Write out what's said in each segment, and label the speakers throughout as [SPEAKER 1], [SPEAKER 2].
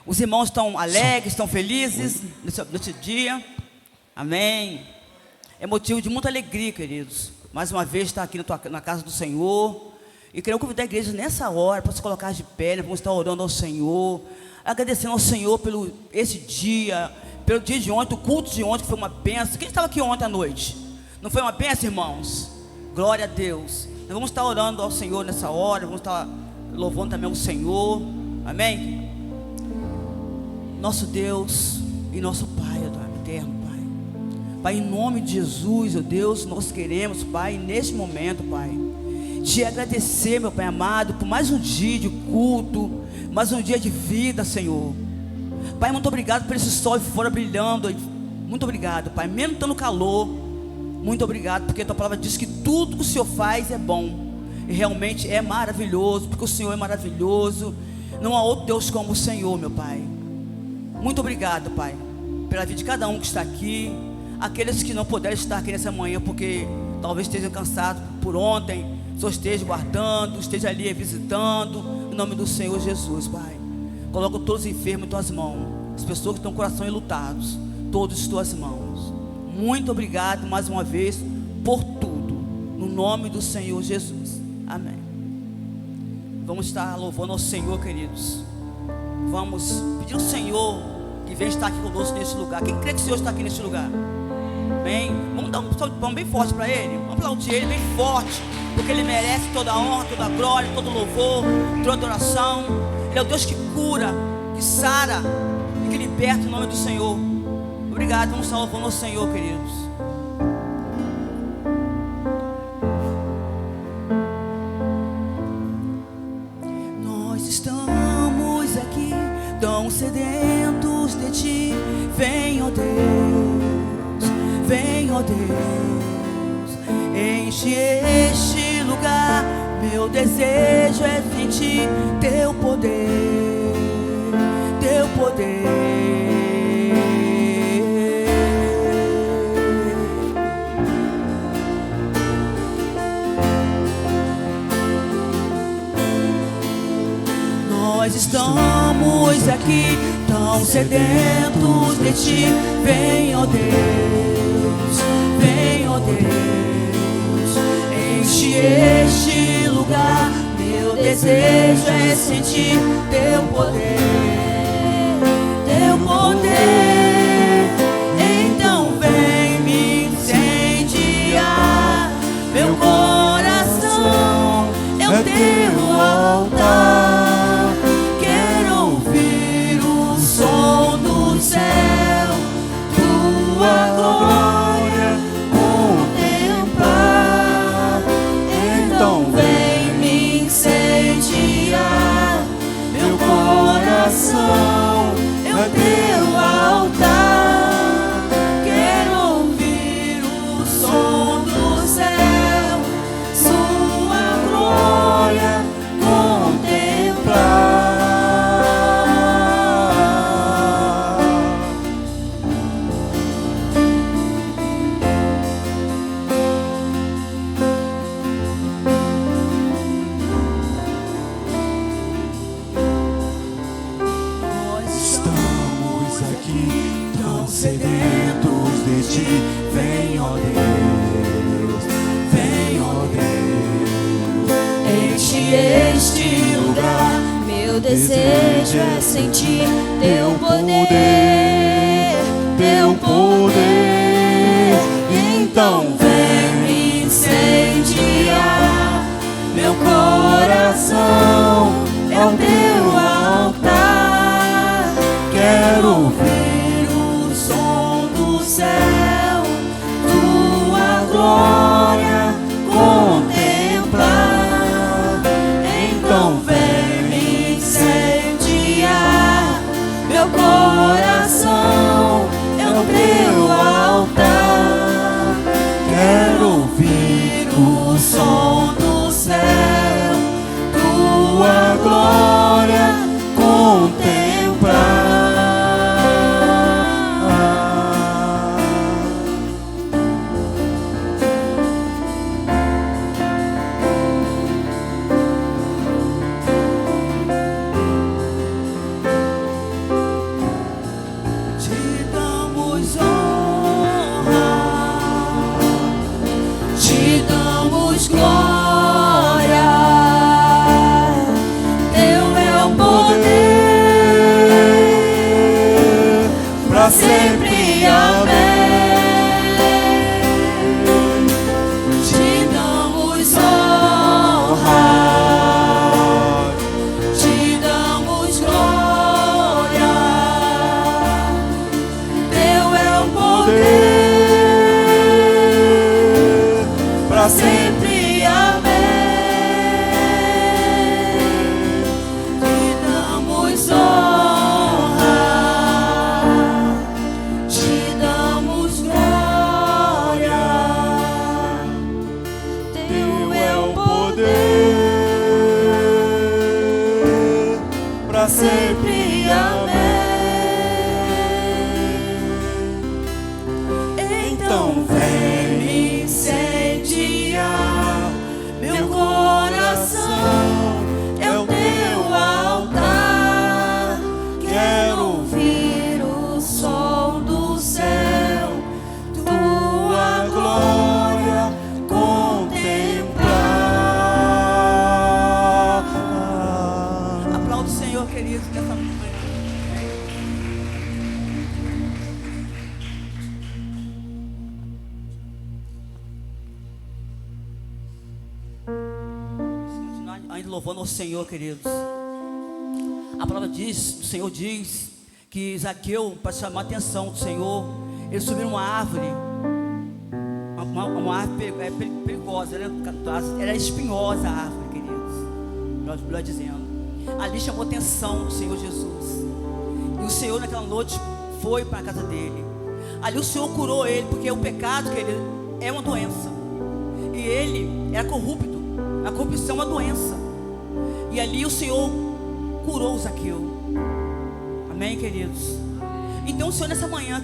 [SPEAKER 1] Os irmãos estão alegres, estão felizes nesse dia. Amém. É motivo de muita alegria, queridos. Mais uma vez estar aqui na casa do Senhor. E quero convidar a igreja nessa hora para se colocar de pé. Vamos estar orando ao Senhor, agradecendo ao Senhor pelo esse dia, pelo dia de ontem, o culto de ontem, que foi uma bênção. Quem estava aqui ontem à noite? Não foi uma bênção, irmãos? Glória a Deus. Nós vamos estar orando ao Senhor nessa hora. Vamos estar louvando também o Senhor. Amém? Nosso Deus e nosso Pai eterno, Pai. Pai, em nome de Jesus, ó Deus, nós queremos, Pai, neste momento, Pai, te agradecer, meu Pai amado, por mais um dia de culto, mais um dia de vida, Senhor. Pai, muito obrigado por esse sol fora brilhando. Muito obrigado, Pai, mesmo estando calor. Muito obrigado, porque a tua palavra diz que tudo que o Senhor faz é bom. E realmente é maravilhoso, porque o Senhor é maravilhoso. Não há outro Deus como o Senhor, meu Pai. Muito obrigado, Pai, pela vida de cada um que está aqui. Aqueles que não puderam estar aqui nessa manhã, porque talvez estejam cansados por ontem, só esteja guardando, esteja ali visitando. Em nome do Senhor Jesus, Pai, coloco todos os enfermos em tuas mãos, as pessoas que estão com o coração enlutados, todos em tuas mãos. Muito obrigado mais uma vez por tudo, no nome do Senhor Jesus. Amém. Vamos estar louvando ao Senhor, queridos. Vamos pedir ao Senhor que venha estar aqui conosco nesse lugar. Quem crê que o Senhor está aqui nesse lugar? Amém? Vamos dar um palmo bem forte para Ele. Vamos aplaudir Ele bem forte, porque Ele merece toda a honra, toda a glória, todo o louvor, toda a adoração. Ele é o Deus que cura, que sara e que liberta em nome do Senhor. Obrigado, vamos estar louvando ao Senhor, queridos. Nós estamos aqui tão sedentos de Ti. Vem, ó Deus, vem, ó Deus, enche este lugar. Meu desejo é sentir Teu poder, Teu poder. Nós estamos aqui tão sedentos de Ti. Vem, ó Deus, vem, ó Deus, enche este lugar. Meu desejo é sentir Teu poder, Teu poder. Então vem me incendiar. Meu coração é o Teu altar. Tua glória contemplar. Então vem me incendiar. Meu coração é o Teu altar. Quero ouvir o som do céu, Sua glória contemplar.
[SPEAKER 2] Sedentos de Ti, vem, ó Deus, vem, ó Deus,
[SPEAKER 3] enche este lugar. Meu desejo é sentir Teu poder, Teu poder. Então vem me incendiar. Meu coração é o Teu altar. Quero ouvir céu, Tua glória contemplar. Então vem me incendiar. Meu coração
[SPEAKER 1] louvando ao Senhor, queridos. A palavra diz, o Senhor diz que Zaqueu, para chamar a atenção do Senhor, ele subiu numa árvore, uma árvore perigosa, né? Era espinhosa a árvore, queridos. Nós dizendo. Ali chamou a atenção do Senhor Jesus. E o Senhor naquela noite foi para a casa dele. Ali o Senhor curou ele, porque o pecado, querido, é uma doença. E ele era corrupto. A corrupção é uma doença. E ali o Senhor curou o Zaqueu. Amém, queridos? Então o Senhor nessa manhã,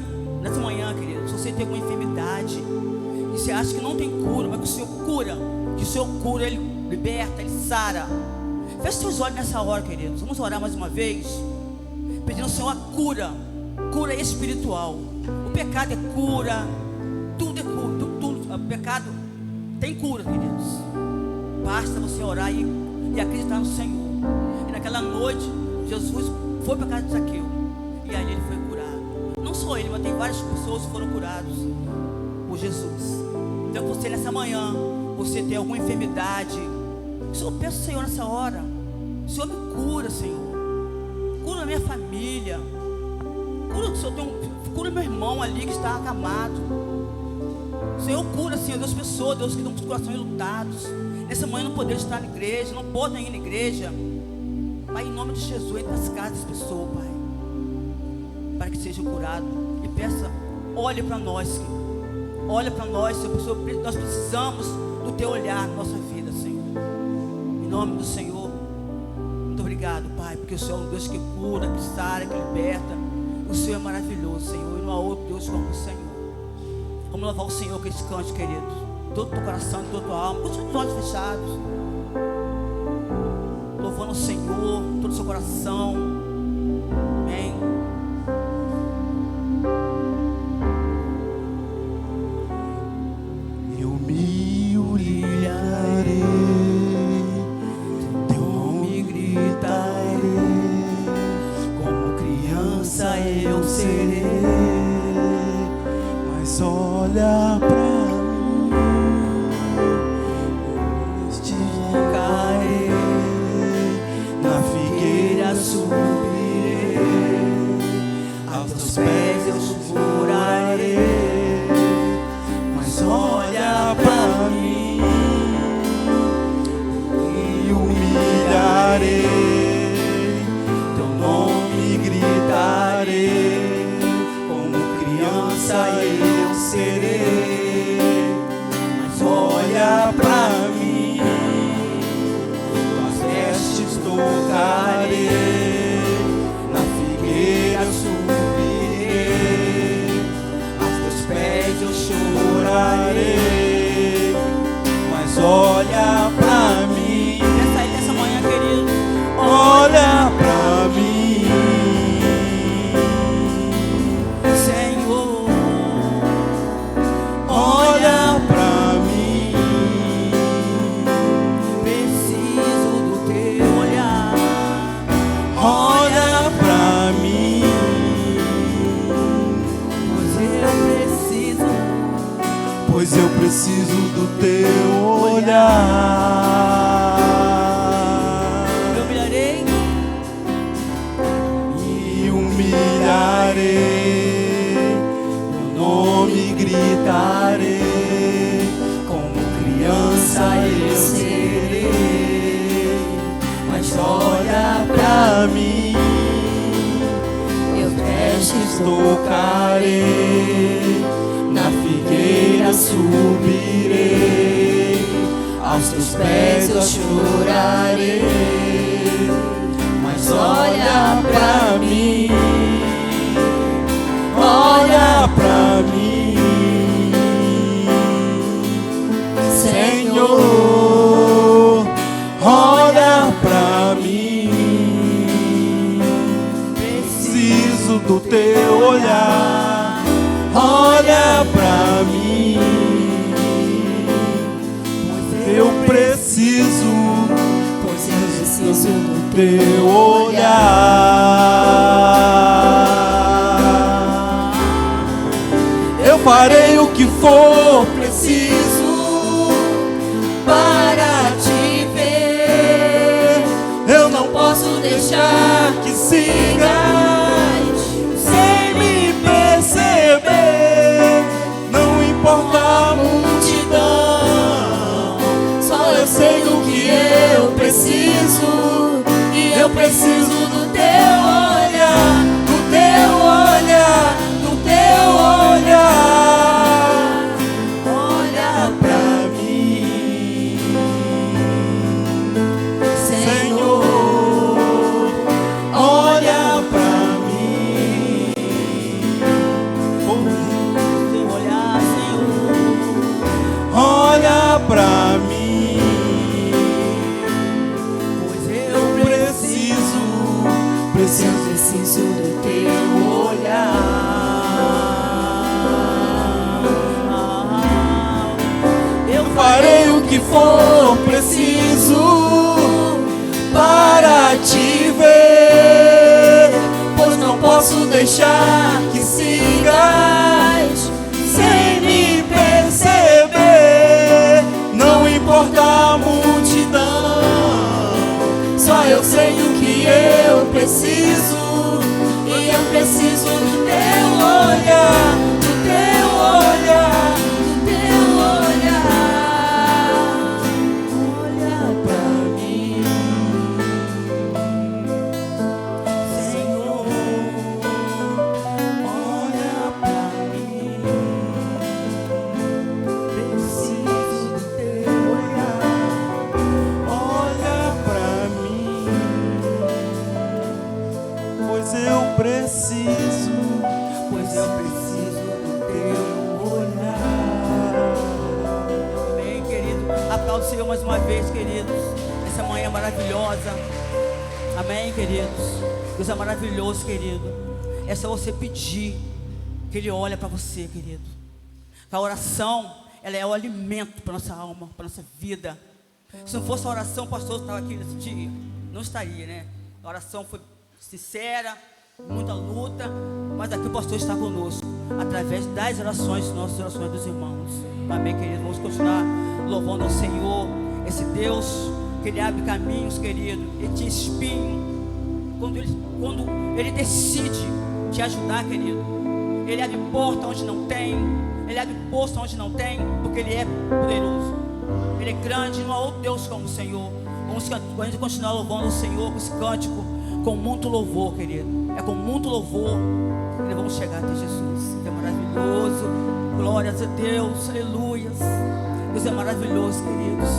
[SPEAKER 1] queridos, se você tem alguma enfermidade e você acha que não tem cura, mas que o Senhor cura, que o Senhor cura, Ele liberta, Ele sara. Feche seus olhos nessa hora, queridos. Vamos orar mais uma vez, pedindo ao Senhor a cura, cura espiritual. O pecado é cura, tudo é cura, tudo. O pecado tem cura, queridos. Basta você orar e acreditar no Senhor. E naquela noite, Jesus foi para a casa de Zaqueu e ali ele foi curado. Não só ele, mas tem várias pessoas que foram curadas por Jesus. Então você nessa manhã, você tem alguma enfermidade, o Senhor, peça ao Senhor nessa hora: Senhor, me cura, Senhor. Cura a minha família. Cura meu irmão ali que está acamado. Senhor, cura, Senhor, Deus, pessoas, Deus, que estão com os corações lutados. Nessa manhã não poder estar na igreja, não podem ir na igreja. Pai, em nome de Jesus, entre nas casas das pessoas, Pai, para que sejam curados. E peça, olhe para nós, Senhor. Olha para nós, Senhor. Nós precisamos do Teu olhar na nossa vida, Senhor. Em nome do Senhor. Muito obrigado, Pai, porque o Senhor é um Deus que cura, que sara, que liberta. O Senhor é maravilhoso, Senhor, e não há outro Deus como o Senhor. Vamos louvar o Senhor com esse cante, querido. Todo o teu coração, toda a tua alma, com os olhos fechados, louvando o Senhor, todo o seu coração. Amém.
[SPEAKER 2] Eu me humilharei, teu nome gritarei, como criança eu serei, mas olha pra mim, esticarei, na figueira subirei, aos teus pés eu chorarei, mas olha pra mim, me humilharei, teu nome gritarei, como criança eu serei, mas olha pra mim, tuas vestes tocarei, na figueira subirei, aos teus pés eu chorarei, mas olha pra mim.
[SPEAKER 1] Quer sair dessa manhã, querido?
[SPEAKER 2] Olha pra mim,
[SPEAKER 1] Senhor.
[SPEAKER 2] olha pra mim,
[SPEAKER 1] Preciso do Teu olhar.
[SPEAKER 2] olha pra mim,
[SPEAKER 1] Pois eu preciso
[SPEAKER 2] do teu olhar.
[SPEAKER 1] Eu humilharei,
[SPEAKER 2] Me humilharei, teu nome gritarei, como criança eu serei, mas olha pra mim,
[SPEAKER 3] Meus vestes
[SPEAKER 2] tocarei, na figueira subirei, aos teus pés eu chorarei, mas olha pra mim, olha pra mim, Senhor, olha pra mim, preciso do teu olhar, olha pra mim, eu preciso do teu olhar. Eu farei o que for preciso para te ver,
[SPEAKER 3] deixar
[SPEAKER 2] que sigas sem me perceber. Não importa a multidão, só eu sei do que eu preciso. E eu preciso do teu olhar, do teu olhar, do teu olhar. Olha pra mim, Senhor, olha pra mim.
[SPEAKER 1] Teu olhar, Senhor.
[SPEAKER 2] Olha pra mim.
[SPEAKER 1] Pois eu
[SPEAKER 3] preciso do teu
[SPEAKER 1] olhar. Eu
[SPEAKER 2] farei o que for preciso para te ver, pois não posso deixar que sigas sem me perceber. Não importa a multidão, só eu sei o que eu preciso. E eu preciso do teu olhar, do teu olhar, do teu olhar. Olha pra mim, Senhor, olha pra mim. Preciso do teu olhar, olha pra mim, pois eu preciso do teu olhar.
[SPEAKER 1] Amém, querido. Aplauda o Senhor mais uma vez, queridos. Essa manhã maravilhosa. Amém, queridos. Deus é maravilhoso, querido. É só você pedir que Ele olha para você, querido. A oração, ela é o alimento para nossa alma, para nossa vida. Se não fosse a oração, o pastor estava aqui nesse dia. Não estaria, né? A oração foi sincera, muita luta, mas aqui o pastor está conosco, através das orações, nossas orações dos irmãos. Amém, querido? Vamos continuar louvando ao Senhor, esse Deus que Ele abre caminhos, querido. Ele te espinha quando Ele decide te ajudar, querido. Ele abre porta onde não tem, Ele abre poço onde não tem, porque Ele é poderoso, Ele é grande. Não há outro Deus como o Senhor. Vamos continuar louvando o Senhor com esse cântico, com muito louvor, querido. É com muito louvor que vamos chegar até Jesus. Ele é maravilhoso. Glórias a Deus, aleluias. Deus é maravilhoso, queridos.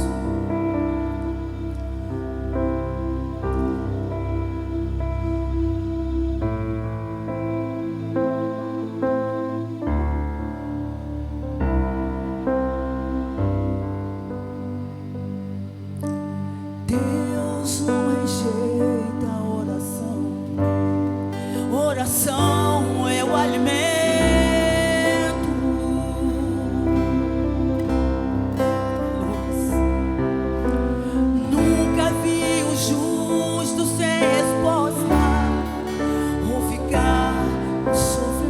[SPEAKER 1] Deus não rejeita a oração. Oração é o alimento. Nunca vi o justo sem resposta ou ficar no sofrimento.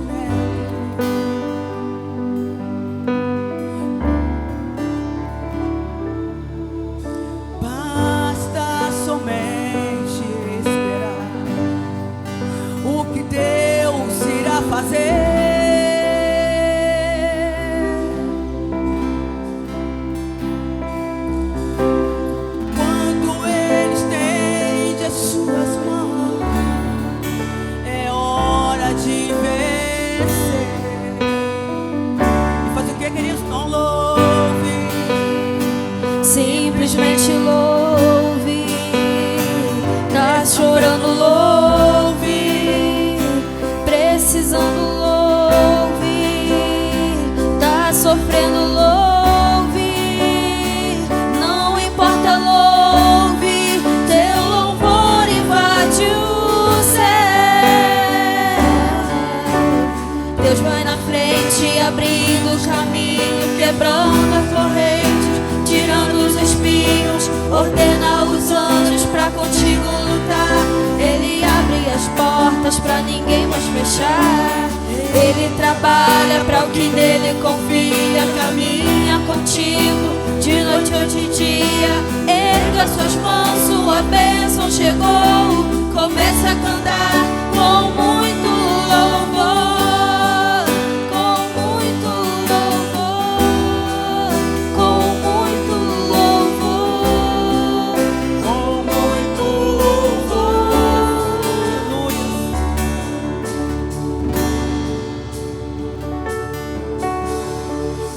[SPEAKER 1] Basta somente esperar o que Deus irá fazer. Quando Ele estende as suas mãos, é hora de vencer. E faz o que, queridos? Não louve,
[SPEAKER 3] simplesmente louve. Tá chorando, louve. Precisando, louve. Tá sofrendo, louve. Não importa, louve. Teu louvor invade o céu. Deus vai na frente, abrindo o caminho, quebrando as correntes, tirando os espinhos, ordena os anjos pra contigo lutar. Ele abre as portas pra ninguém mais fechar. Ele trabalha pra o que nele confia, caminha contigo, de noite ou de dia. Erga suas mãos, sua bênção chegou. Comece a cantar com muito louvor, com muito louvor, com muito louvor,
[SPEAKER 2] com muito louvor.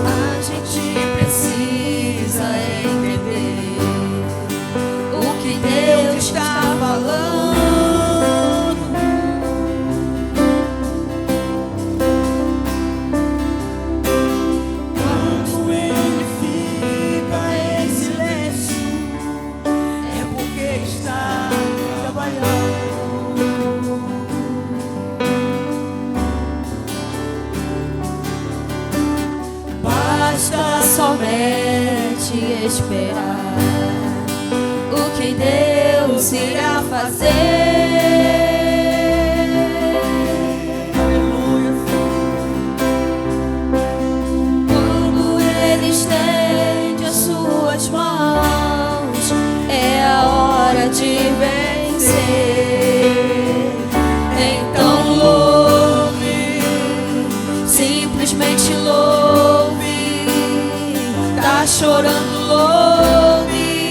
[SPEAKER 2] A gente precisa entender o que Deus está falando. Quando Ele fica em silêncio,
[SPEAKER 1] É porque está trabalhando.
[SPEAKER 3] basta somente esperar o que Deus irá fazer. Quando Ele estende as suas mãos, é a hora de vencer. Então louve, simplesmente louve. Tá chorando, louve.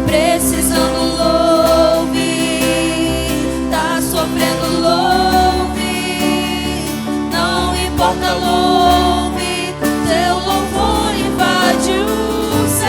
[SPEAKER 3] Precisando, louve. Tá sofrendo, louve. Não importa, louve. Teu louvor invade o céu.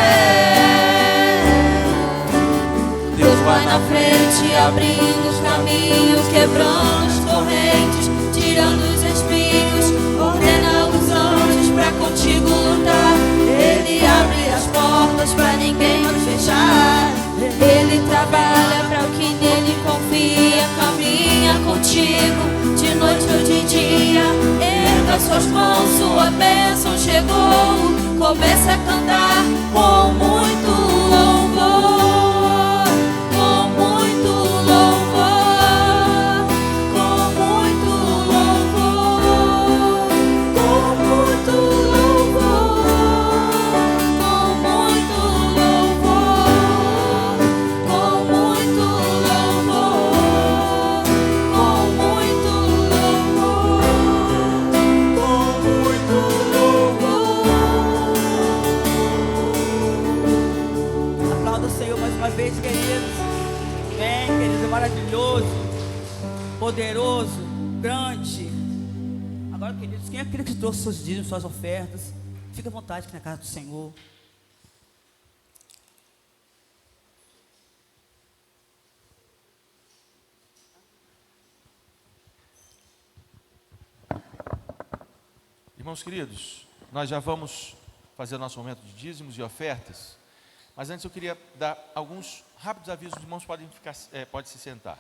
[SPEAKER 3] Deus vai na frente, abrindo os caminhos, quebrando as correntes, tirando os espinhos, ordena os anjos pra contigo lutar. Ele abre as portas pra ninguém fechar. Ele trabalha pra o que nele confia, caminha contigo de noite ou de dia. Erga suas mãos, sua bênção chegou. Comece a cantar com muito louvor, com muito louvor, com muito louvor, com muito louvor, com muito louvor, com muito louvor, com muito louvor.
[SPEAKER 1] Aplauda o Senhor mais uma vez, queridos. Vem, queridos, é maravilhoso, poderoso, grande. Agora, queridos, quem é aquele que trouxe seus dízimos, suas ofertas? Fique à vontade aqui na casa do Senhor.
[SPEAKER 4] Irmãos queridos, nós já vamos fazer o nosso momento de dízimos e ofertas, mas antes eu queria dar alguns rápidos avisos. Os irmãos podem pode se sentar.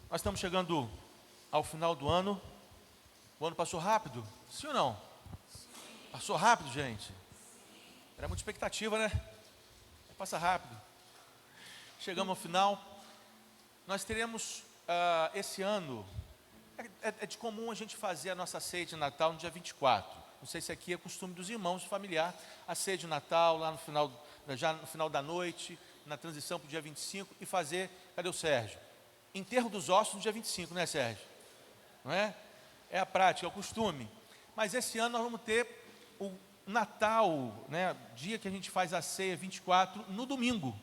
[SPEAKER 4] Nós estamos chegando ao final do ano. O ano passou rápido? Sim ou não? Passou rápido, gente? Era muita expectativa, né? Passa rápido. Chegamos ao final. Nós teremos esse ano, é de comum a gente fazer a nossa ceia de Natal no dia 24. Não sei se aqui é costume dos irmãos familiar, a ceia de Natal lá no final, já no final da noite, na transição para o dia 25 e fazer, cadê o Sérgio? Enterro dos ossos no dia 25, né, Sérgio? Não é? É a prática, é o costume. Mas esse ano nós vamos ter o Natal, né, dia que a gente faz a ceia 24, no domingo.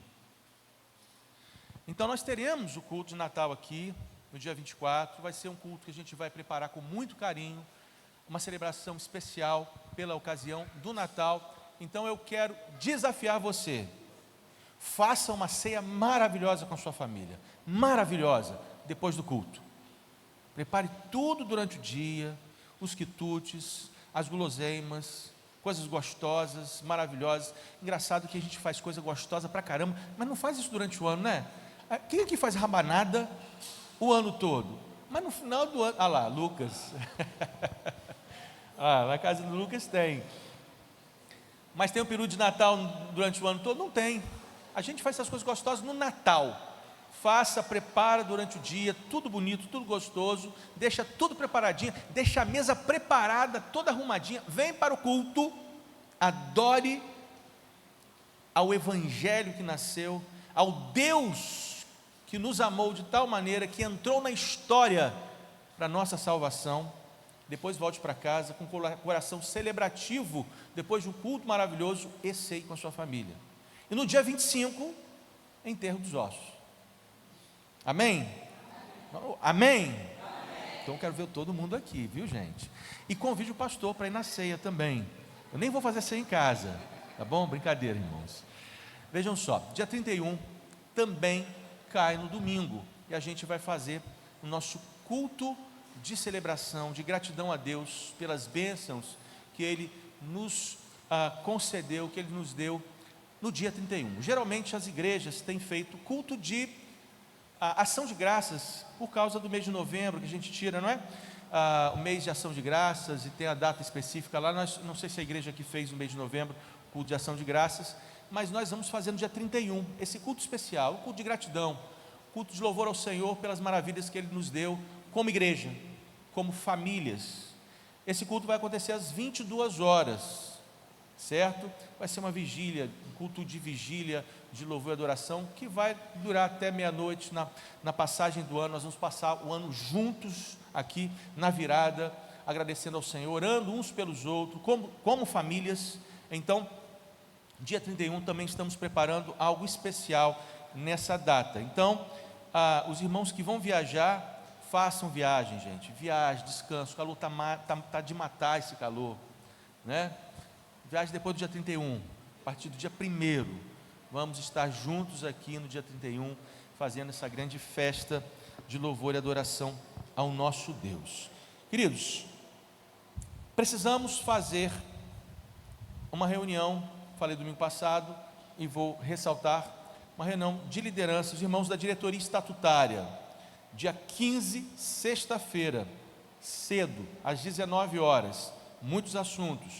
[SPEAKER 4] Então nós teremos o culto de Natal aqui, no dia 24, vai ser um culto que a gente vai preparar com muito carinho, uma celebração especial pela ocasião do Natal. Então eu quero desafiar você, faça uma ceia maravilhosa com a sua família, maravilhosa, depois do culto. Prepare tudo durante o dia, os quitutes, as guloseimas, coisas gostosas, maravilhosas. Engraçado que a gente faz coisa gostosa pra caramba, mas não faz isso durante o ano, né? Quem é que faz rabanada o ano todo? Mas no final do ano, ah lá, Lucas. Na casa do Lucas tem. Mas tem o peru de Natal durante o ano todo? Não tem. A gente faz essas coisas gostosas no Natal. faça, prepara durante o dia, tudo bonito, tudo gostoso, deixa tudo preparadinho, deixa a mesa preparada, toda arrumadinha, vem para o culto, adore ao Evangelho que nasceu, ao Deus que nos amou de tal maneira que entrou na história para nossa salvação. Depois volte para casa com coração celebrativo, depois de um culto maravilhoso, e ceie com a sua família. E no dia 25, enterro dos ossos. Amém? Amém? Então eu quero ver todo mundo aqui, viu, gente? E convide o pastor para ir na ceia também. Eu nem vou fazer ceia em casa, tá bom? Brincadeira, irmãos. Vejam só, dia 31 também cai no domingo, e a gente vai fazer o nosso culto de celebração, de gratidão a Deus pelas bênçãos que Ele nos concedeu, que Ele nos deu no dia 31. Geralmente as igrejas têm feito culto de ação de graças, por causa do mês de novembro, que a gente tira, não é? O mês de ação de graças, e tem a data específica lá. Não sei se a igreja aqui fez no mês de novembro, culto de ação de graças, mas nós vamos fazer no dia 31, esse culto especial, o culto de gratidão, culto de louvor ao Senhor pelas maravilhas que Ele nos deu, como igreja, como famílias. Esse culto vai acontecer às 22 horas, certo? Vai ser uma vigília, um culto de vigília, de louvor e adoração, que vai durar até meia-noite. Na passagem do ano, nós vamos passar o ano juntos aqui na virada, agradecendo ao Senhor, orando uns pelos outros, como famílias. Então, dia 31 também estamos preparando algo especial nessa data. Então, os irmãos que vão viajar, façam viagem, gente, viagem, descanso. O calor está de matar, esse calor, né? Viagem depois do dia 31, a partir do dia 1º, vamos estar juntos aqui no dia 31, fazendo essa grande festa de louvor e adoração ao nosso Deus. Queridos, precisamos fazer uma reunião, falei domingo passado, e vou ressaltar, uma reunião de liderança, os irmãos da diretoria estatutária, dia 15, sexta-feira, cedo, às 19 horas, muitos assuntos,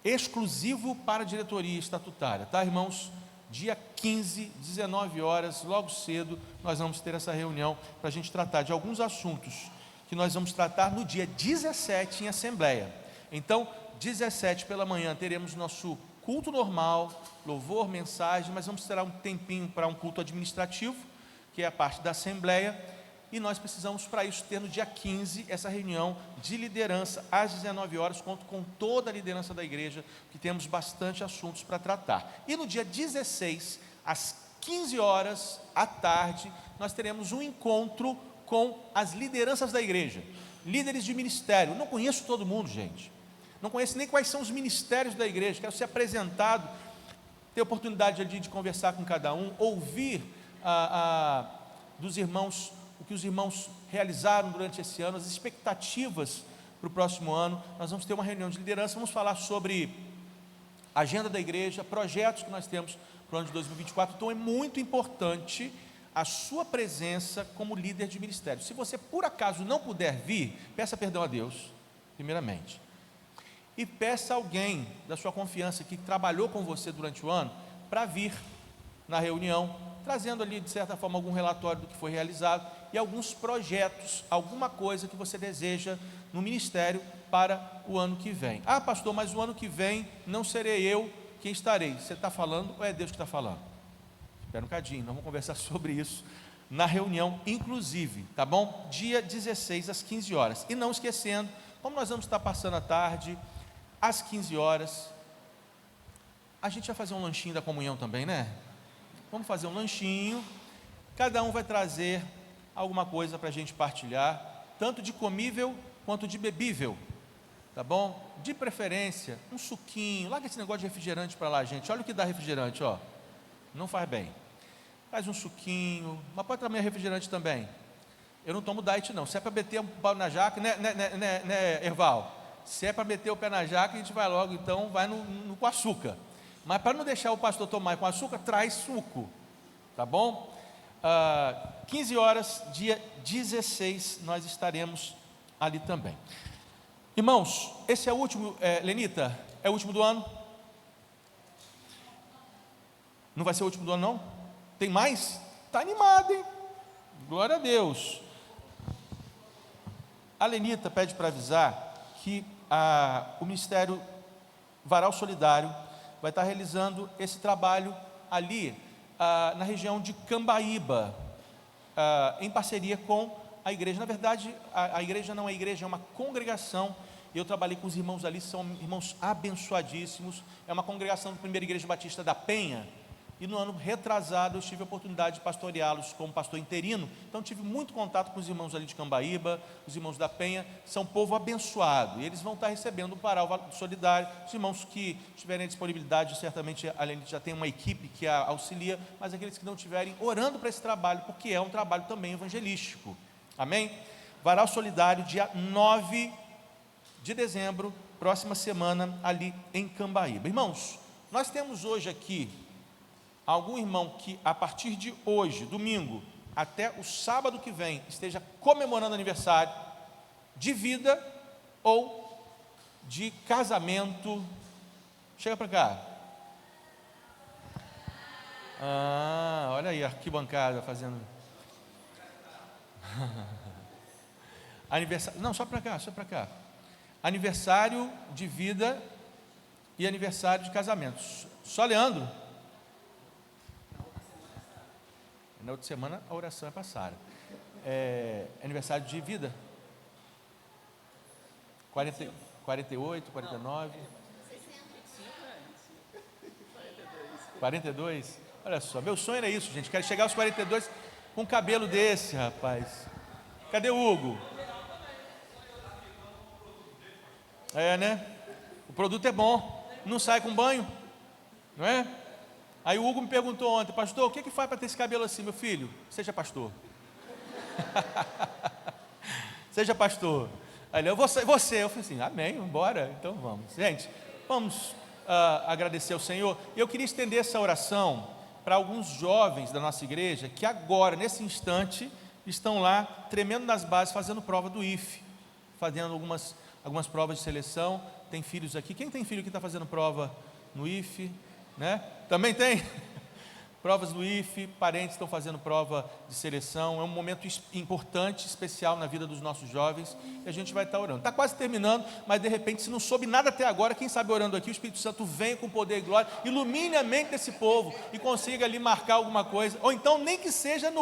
[SPEAKER 4] exclusivo para a diretoria estatutária, tá, irmãos? Dia 15, 19 horas, logo cedo, nós vamos ter essa reunião para a gente tratar de alguns assuntos que nós vamos tratar no dia 17 em assembleia. Então, 17 pela manhã teremos nosso culto normal, louvor, mensagem, mas vamos ter um tempinho para um culto administrativo, que é a parte da assembleia, e nós precisamos para isso ter no dia 15 essa reunião de liderança às 19 horas, conto com toda a liderança da igreja, que temos bastante assuntos para tratar. E no dia 16, às 15 horas à tarde, nós teremos um encontro com as lideranças da igreja, líderes de ministério. Não conheço todo mundo, gente, não conheço nem quais são os ministérios da igreja, quero ser apresentado, ter oportunidade ali de conversar com cada um, ouvir dos irmãos, o que os irmãos realizaram durante esse ano, as expectativas para o próximo ano. Nós vamos ter uma reunião de liderança, vamos falar sobre a agenda da igreja, projetos que nós temos para o ano de 2024, então é muito importante a sua presença como líder de ministério. Se você por acaso não puder vir, peça perdão a Deus, primeiramente, e peça alguém da sua confiança que trabalhou com você durante o ano, para vir na reunião, trazendo ali de certa forma algum relatório do que foi realizado e alguns projetos, alguma coisa que você deseja no ministério para o ano que vem. Ah, pastor, mas o ano que vem não serei eu quem estarei. Você está falando ou é Deus que está falando? Espera um bocadinho, nós vamos conversar sobre isso na reunião, inclusive, tá bom? Dia 16 às 15 horas. E não esquecendo, como nós vamos estar passando a tarde, às 15 horas, a gente vai fazer um lanchinho da comunhão também, né? Vamos fazer um lanchinho, cada um vai trazer alguma coisa para a gente partilhar, tanto de comível quanto de bebível, tá bom? De preferência, um suquinho, larga esse negócio de refrigerante para lá, gente, olha o que dá refrigerante, ó, não faz bem. Faz um suquinho, mas pode também refrigerante também. Eu não tomo diet não, se é para meter o pé na jaca, né, Erval? Se é para meter o pé na jaca, a gente vai logo, então, vai no com açúcar. Mas para não deixar o pastor tomar com açúcar, traz suco, tá bom? 15 horas, dia 16, nós estaremos ali também. Irmãos, esse é o último, Lenita, é o último do ano? Não vai ser o último do ano não? Tem mais? Está animado, hein? Glória a Deus. A Lenita pede para avisar que o Ministério Varal Solidário vai estar realizando esse trabalho ali na região de Cambaíba, em parceria com a igreja. Na verdade, a igreja não é igreja, é uma congregação. Eu trabalhei com os irmãos ali, são irmãos abençoadíssimos. É uma congregação da Primeira Igreja Batista da Penha. E no ano retrasado eu tive a oportunidade de pastoreá-los como pastor interino. Então tive muito contato com os irmãos ali de Cambaíba, os irmãos da Penha. São povo abençoado. E eles vão estar recebendo o Varal Solidário. Os irmãos que tiverem disponibilidade, certamente além de já tem uma equipe que a auxilia, mas aqueles que não tiverem, orando para esse trabalho, porque é um trabalho também evangelístico. Amém? Varal Solidário, dia 9 de dezembro, próxima semana, ali em Cambaíba. Irmãos, nós temos hoje aqui algum irmão que a partir de hoje, domingo, até o sábado que vem, esteja comemorando aniversário de vida ou de casamento. Chega para cá. Olha aí a arquibancada fazendo. Aniversário. Não, só para cá, só para cá. Aniversário de vida e aniversário de casamento. Só Leandro? Na outra semana a oração é passada. Aniversário de vida? 48, 49? 42? Olha só, meu sonho era isso, gente. Quero chegar aos 42 com um cabelo desse, rapaz. Cadê o Hugo? Né? O produto é bom. Não sai com banho, não é? Aí o Hugo me perguntou ontem: pastor, o que faz para ter esse cabelo assim? Meu filho, seja pastor. Seja pastor. Aí ele: você. Eu falei assim: amém, vamos embora. Então vamos. Gente, vamos agradecer ao Senhor. Eu queria estender essa oração para alguns jovens da nossa igreja que agora, nesse instante, estão lá tremendo nas bases, fazendo prova do IFE, fazendo algumas provas de seleção. Tem filhos aqui. Quem tem filho que está fazendo prova no IFE? Né? Também tem provas do IFE, parentes estão fazendo prova de seleção. É um momento importante, especial na vida dos nossos jovens, e a gente vai estar orando. Está quase terminando, mas de repente, se não soube nada até agora, quem sabe orando aqui, o Espírito Santo vem com poder e glória, ilumine a mente desse povo e consiga ali marcar alguma coisa, ou então nem que seja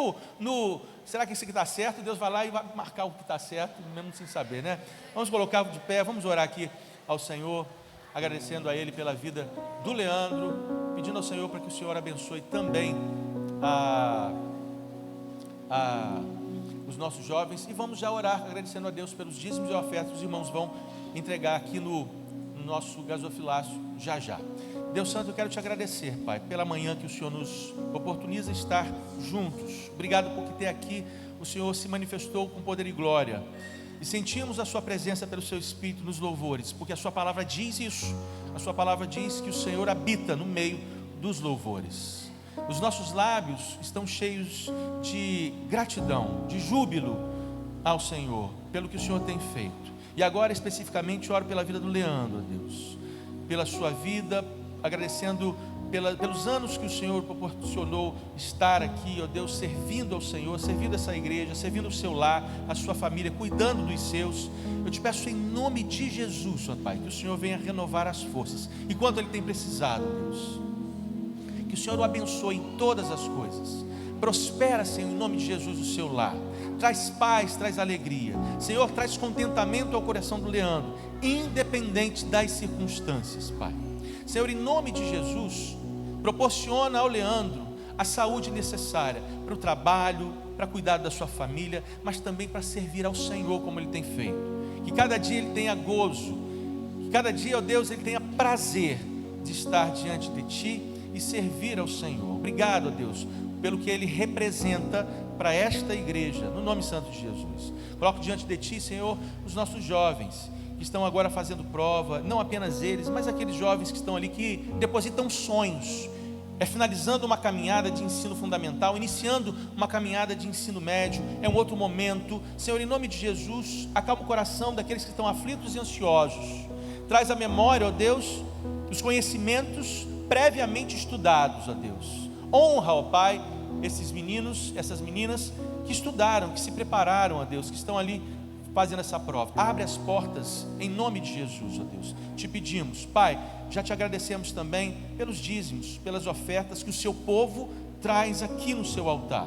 [SPEAKER 4] será que isso aqui está certo? Deus vai lá e vai marcar o que está certo, mesmo sem saber, né? Vamos colocar de pé, vamos orar aqui ao Senhor, agradecendo a Ele pela vida do Leandro, pedindo ao Senhor para que o Senhor abençoe também os nossos jovens, e vamos já orar, agradecendo a Deus pelos dízimos e ofertas. Os irmãos vão entregar aqui no nosso gasofilácio já. Deus Santo, eu quero te agradecer, Pai, pela manhã que o Senhor nos oportuniza estar juntos. Obrigado porque até aqui o Senhor se manifestou com poder e glória, e sentimos a sua presença pelo seu Espírito nos louvores, porque a sua palavra diz isso. A sua palavra diz que o Senhor habita no meio dos louvores. Os nossos lábios estão cheios de gratidão, de júbilo ao Senhor, pelo que o Senhor tem feito. E agora especificamente oro pela vida do Leandro, ó Deus, pela sua vida, agradecendo pelos anos que o Senhor proporcionou estar aqui, ó Deus, servindo ao Senhor, servindo essa igreja, servindo o seu lar, a sua família, cuidando dos seus. Eu te peço em nome de Jesus, ó Pai, que o Senhor venha renovar as forças, e quanto Ele tem precisado, Deus, que o Senhor o abençoe em todas as coisas. Prospera, Senhor, em nome de Jesus o seu lar. Traz paz, traz alegria. Senhor, traz contentamento ao coração do Leandro, independente das circunstâncias, Pai. Senhor, em nome de Jesus, proporciona ao Leandro a saúde necessária para o trabalho, para cuidar da sua família, mas também para servir ao Senhor como Ele tem feito. Que cada dia ele tenha gozo, que cada dia, ó Deus, ele tenha prazer de estar diante de Ti e servir ao Senhor. Obrigado, ó Deus, pelo que Ele representa para esta igreja, no nome santo de Jesus. Coloco diante de Ti, Senhor, os nossos jovens que estão agora fazendo prova, não apenas eles, mas aqueles jovens que estão ali, que depositam sonhos, finalizando uma caminhada de ensino fundamental, iniciando uma caminhada de ensino médio, é um outro momento. Senhor, em nome de Jesus, acalma o coração daqueles que estão aflitos e ansiosos, traz à memória, ó Deus, os conhecimentos previamente estudados, ó Deus. Honra, ó Pai, esses meninos, essas meninas que estudaram, que se prepararam, ó Deus, que estão ali fazendo essa prova. Abre as portas em nome de Jesus, ó Deus. Te pedimos, Pai, já te agradecemos também pelos dízimos, pelas ofertas que o seu povo traz aqui no seu altar,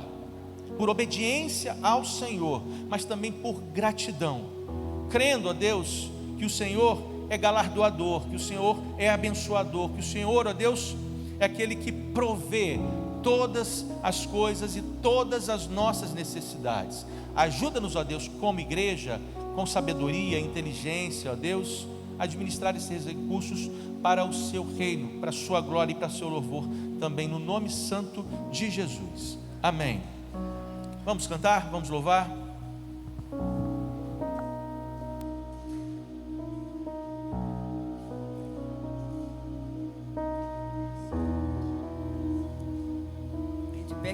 [SPEAKER 4] por obediência ao Senhor, mas também por gratidão, crendo, ó Deus, que o Senhor é galardoador, que o Senhor é abençoador, que o Senhor, ó Deus, é aquele que provê todas as coisas e todas as nossas necessidades. Ajuda-nos, ó Deus, como igreja, com sabedoria, inteligência, ó Deus, a administrar esses recursos para o seu reino, para a sua glória e para o seu louvor, também no nome santo de Jesus. Amém. Vamos cantar, vamos louvar.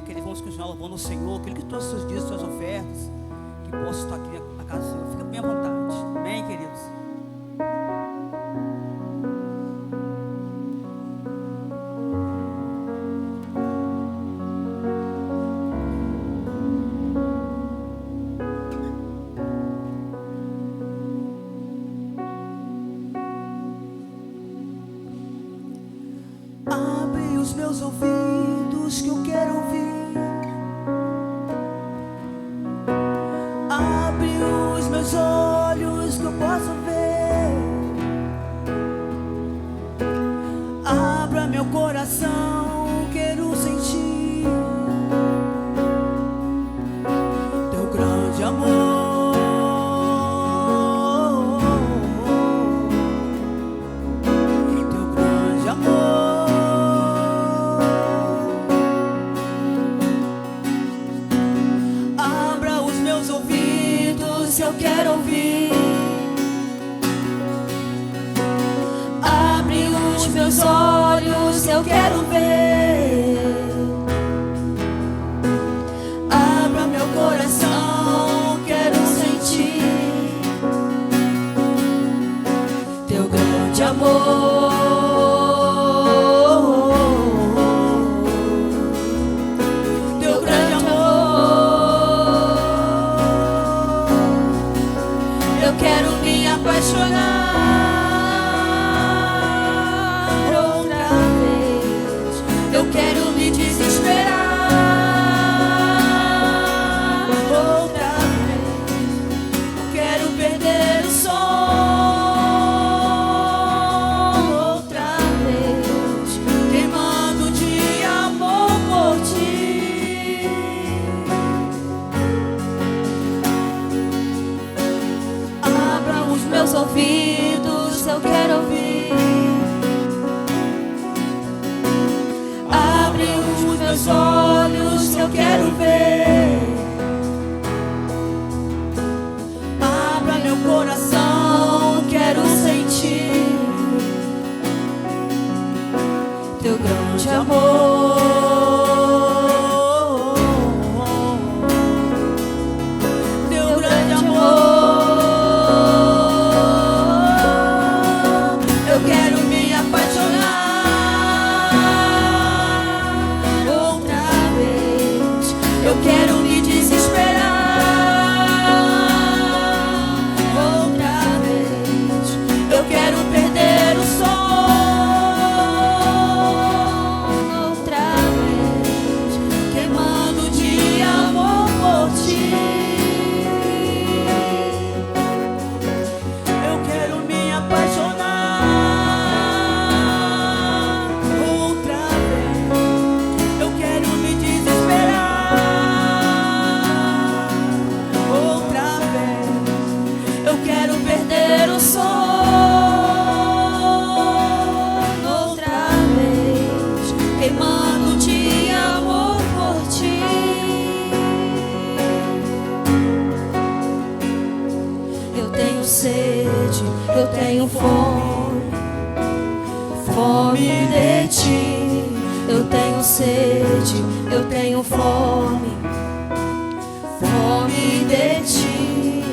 [SPEAKER 1] Queridos, vamos continuar louvando o Senhor, aquele que trouxe seus dias, suas ofertas, que possa estar aqui na casa do Senhor. Fica bem à vontade. Amém, queridos? Abre os meus ouvidos que eu quero ouvir. Abre os meus olhos que eu possa ver. Abra meu coração, quero sentir teu grande amor. Teu grande amor. Eu quero ouvir. Abre os meus olhos, eu quero ver. Abra meu coração, quero sentir teu grande amor. Teu grande amor. Eu quero me apaixonar outra vez. Eu quero me desesperar outra vez. Eu quero perder o som outra vez, queimando de amor por ti. Abra os meus ouvidos, eu quero ouvir. Abre os meus olhos, eu quero ver. Abra meu coração, quero sentir teu grande amor. Teu grande amor. Eu quero me apaixonar outra vez. Eu quero me desesperar outra vez. Eu quero perder o som outra vez, queimando de amor por ti. Eu quero me apaixonar outra vez. Eu quero me desesperar outra vez. Eu quero perder o som outra vez, queimando de amor por ti. Eu tenho sede, eu tenho fome, fome de ti. Eu tenho sede, eu tenho fome, fome de ti.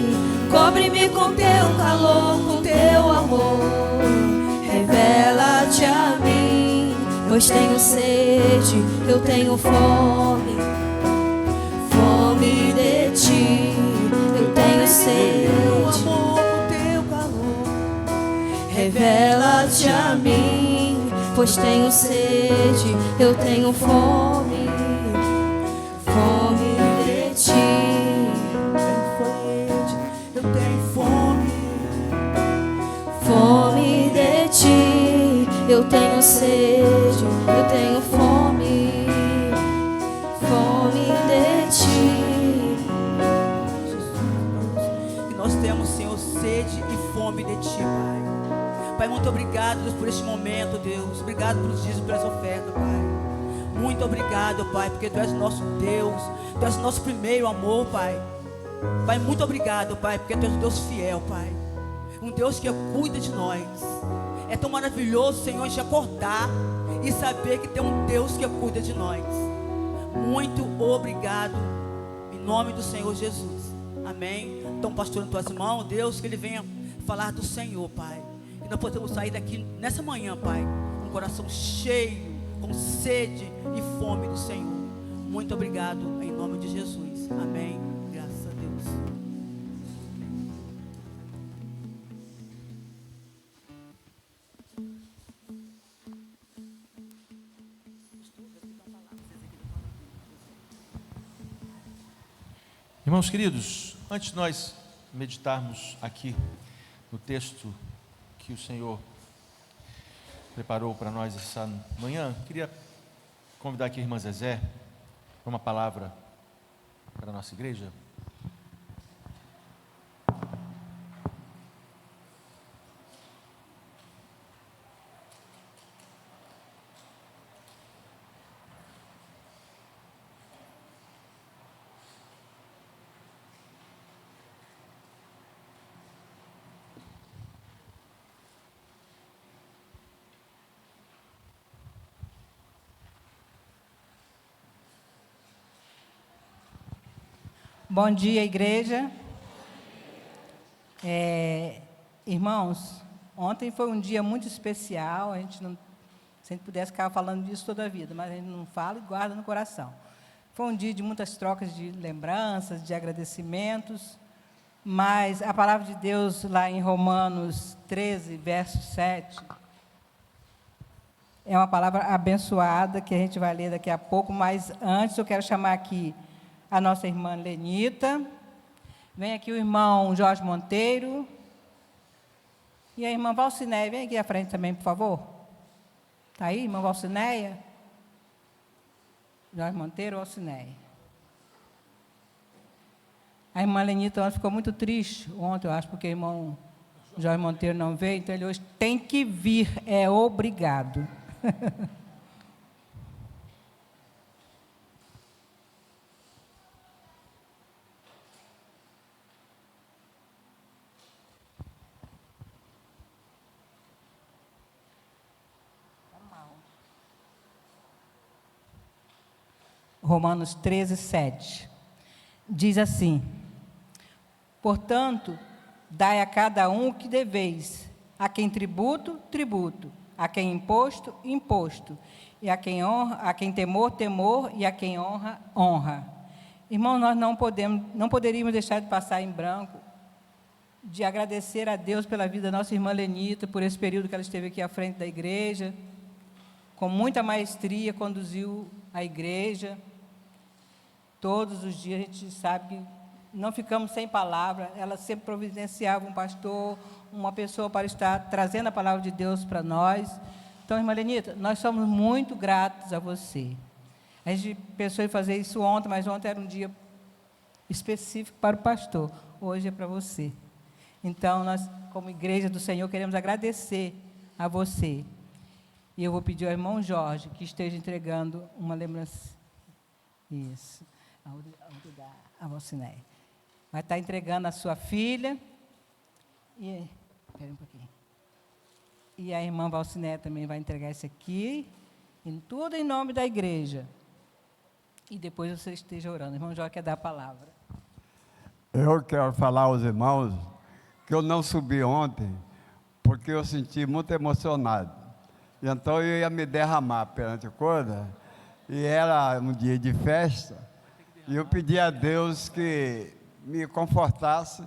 [SPEAKER 1] Cobre-me com teu calor, com teu amor. Revela-te a mim,
[SPEAKER 3] pois tenho sede, eu tenho fome, fome de ti, eu tenho sede.
[SPEAKER 1] Teu amor, o teu calor,
[SPEAKER 3] Revela-te a mim, pois tenho sede, eu tenho fome, fome de ti.
[SPEAKER 1] eu tenho fome,
[SPEAKER 3] Fome de ti, eu tenho sede, eu tenho fome, fome de ti.
[SPEAKER 1] que nós temos, Senhor, sede e fome de Ti, Pai. Pai, muito obrigado, Deus, por este momento, Deus. Obrigado pelos dízimos, pelas ofertas, Pai. Muito obrigado, Pai, porque Tu és nosso Deus, Tu és nosso primeiro amor, Pai. Pai, muito obrigado, Pai, porque Tu és um Deus fiel, Pai. Um Deus que cuida de nós. É tão maravilhoso, Senhor, a gente acordar e saber que tem um Deus que cuida de nós. Muito obrigado, em nome do Senhor Jesus. Amém. Então, pastor, em tuas mãos, Deus, que Ele venha falar do Senhor, Pai. E nós podemos sair daqui nessa manhã, Pai, com o coração cheio, com sede e fome do Senhor. Muito obrigado, em nome de Jesus. Amém. Graças a Deus.
[SPEAKER 4] Irmãos queridos, antes de nós meditarmos aqui no texto que o Senhor preparou para nós essa manhã, queria convidar aqui a irmã Zezé para uma palavra para a nossa igreja.
[SPEAKER 5] Bom dia, igreja. Irmãos, ontem foi um dia muito especial. A gente não, se a gente pudesse ficar falando disso toda a vida, mas a gente não fala e guarda no coração. Foi um dia de muitas trocas de lembranças, de agradecimentos, mas a palavra de Deus lá em Romanos 13, verso 7, é uma palavra abençoada que a gente vai ler daqui a pouco, mas antes eu quero chamar aqui a nossa irmã Lenita, vem aqui o irmão Jorge Monteiro, e a irmã Valcinéia, vem aqui à frente também, por favor. Está aí, irmã Valcinéia? Jorge Monteiro, Valcinéia. A irmã Lenita ontem ficou muito triste, ontem eu acho, porque o irmão Jorge Monteiro não veio, então ele hoje tem que vir, é obrigado. Romanos 13, 7, diz assim: portanto, dai a cada um o que deveis, a quem tributo, tributo, a quem imposto, imposto, e a quem honra, a quem temor, temor, e a quem honra, honra. Irmãos, nós não poderíamos deixar de passar em branco, de agradecer a Deus pela vida da nossa irmã Lenita, por esse período que ela esteve aqui à frente da igreja, com muita maestria, conduziu a igreja. Todos os dias a gente sabe que não ficamos sem palavra, ela sempre providenciava um pastor, uma pessoa para estar trazendo a palavra de Deus para nós. Então, irmã Lenita, nós somos muito gratos a você. A gente pensou em fazer isso ontem, mas ontem era um dia específico para o pastor, hoje é para você. Então, nós, como igreja do Senhor, queremos agradecer a você. E eu vou pedir ao irmão Jorge que esteja entregando uma lembrança. Isso. A Valcinéia. Vai estar entregando a sua filha. Espera um pouquinho. E a irmã Valcinéia também vai entregar isso aqui. E tudo em nome da igreja. E depois você esteja orando. O irmão Jorge quer dar a palavra.
[SPEAKER 6] Eu quero falar aos irmãos que eu não subi ontem, porque eu senti muito emocionado. E então eu ia me derramar perante a coisa, e era um dia de festa, e eu pedi a Deus que me confortasse,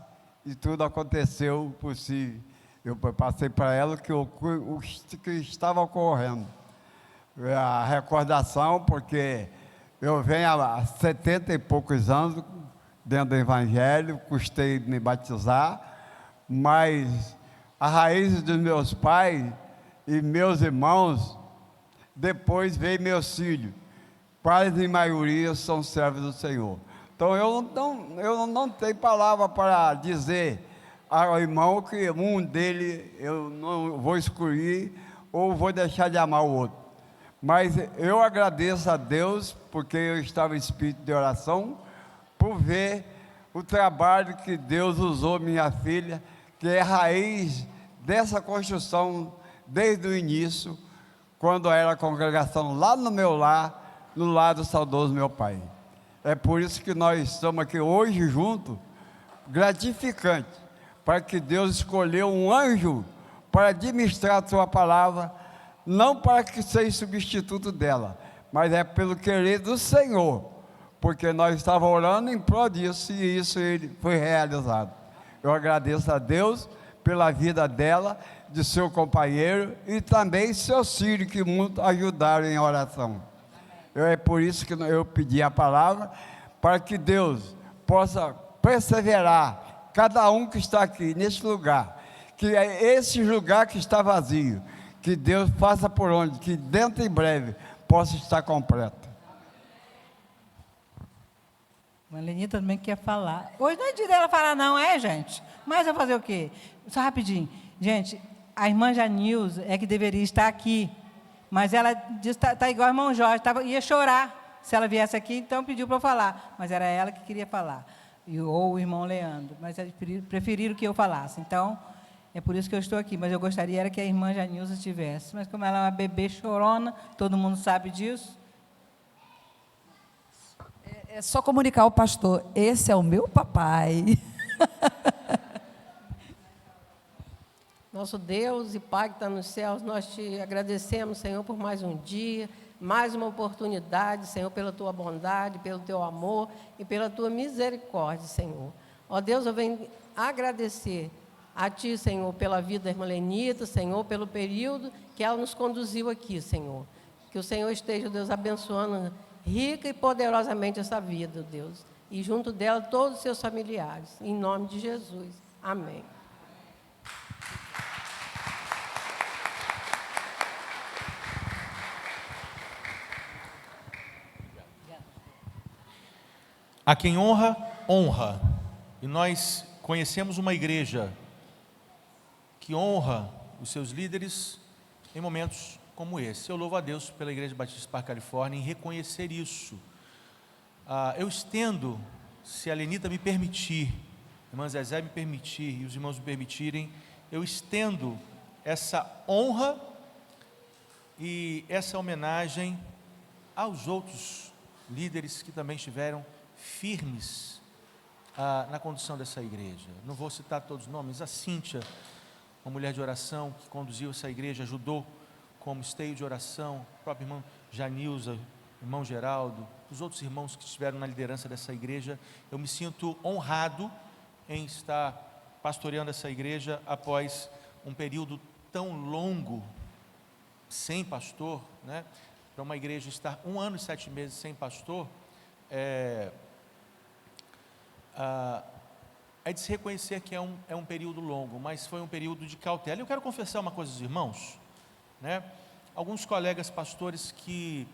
[SPEAKER 6] e tudo aconteceu possível. Eu passei para ela o que estava ocorrendo. A recordação, porque eu venho há 70 e poucos anos dentro do Evangelho, custei me batizar, mas a raiz dos meus pais e meus irmãos, depois veio meus filhos, quase em maioria são servos do Senhor. Então eu não tenho palavra para dizer ao irmão que um dele eu não vou excluir ou vou deixar de amar o outro. Mas eu agradeço a Deus, porque eu estava em espírito de oração, por ver o trabalho que Deus usou minha filha, que é a raiz dessa construção desde o início, quando era a congregação lá no meu lar, no lar do saudoso meu pai. É por isso que nós estamos aqui hoje juntos, gratificante, para que Deus escolheu um anjo para administrar a sua palavra, não para que seja substituto dela, mas é pelo querer do Senhor, porque nós estávamos orando em prol disso, e isso ele foi realizado. Eu agradeço a Deus pela vida dela, de seu companheiro, e também seus filhos, que muito ajudaram em oração. É por isso que eu pedi a palavra, para que Deus possa perseverar, cada um que está aqui nesse lugar, que é esse lugar que está vazio, que Deus faça por onde, que dentro em breve possa estar completo.
[SPEAKER 5] A Lenita também quer falar. Hoje não é dia dela falar não, gente? Mas vai fazer o quê? Só rapidinho. Gente, a irmã Janilza é que deveria estar aqui, mas ela disse que está igual o irmão Jorge, ia chorar se ela viesse aqui, então pediu para eu falar, mas era ela que queria falar, ou o irmão Leandro, mas eles preferiram que eu falasse, então é por isso que eu estou aqui, mas eu gostaria era que a irmã Janilza estivesse, mas como ela é uma bebê chorona, todo mundo sabe disso.
[SPEAKER 2] É só comunicar ao pastor, esse é o meu papai.
[SPEAKER 7] Nosso Deus e Pai que está nos céus, nós te agradecemos, Senhor, por mais um dia, mais uma oportunidade, Senhor, pela tua bondade, pelo teu amor e pela tua misericórdia, Senhor. Ó Deus, eu venho agradecer a Ti, Senhor, pela vida da irmã Lenita, Senhor, pelo período que ela nos conduziu aqui, Senhor. Que o Senhor esteja, Deus, abençoando rica e poderosamente essa vida, Deus. E junto dela todos os seus familiares. Em nome de Jesus. Amém.
[SPEAKER 4] A quem honra, honra. E nós conhecemos uma igreja que honra os seus líderes em momentos como esse. Eu louvo a Deus pela Igreja Batista Park Califórnia em reconhecer isso. Eu estendo, se a Lenita me permitir, a irmã Zezé me permitir e os irmãos me permitirem, eu estendo essa honra e essa homenagem aos outros líderes que também estiveram firmes na condução dessa igreja. Não vou citar todos os nomes. A Cíntia, uma mulher de oração que conduziu essa igreja, ajudou como esteio de oração, o próprio irmão Janilza, irmão Geraldo, os outros irmãos que estiveram na liderança dessa igreja. Eu me sinto honrado em estar pastoreando essa igreja após um período tão longo sem pastor, né? Para uma igreja estar 1 ano e 7 meses sem pastor, é de se reconhecer que é um período longo, mas foi um período de cautela. Eu quero confessar uma coisa aos irmãos, né? Alguns colegas pastores que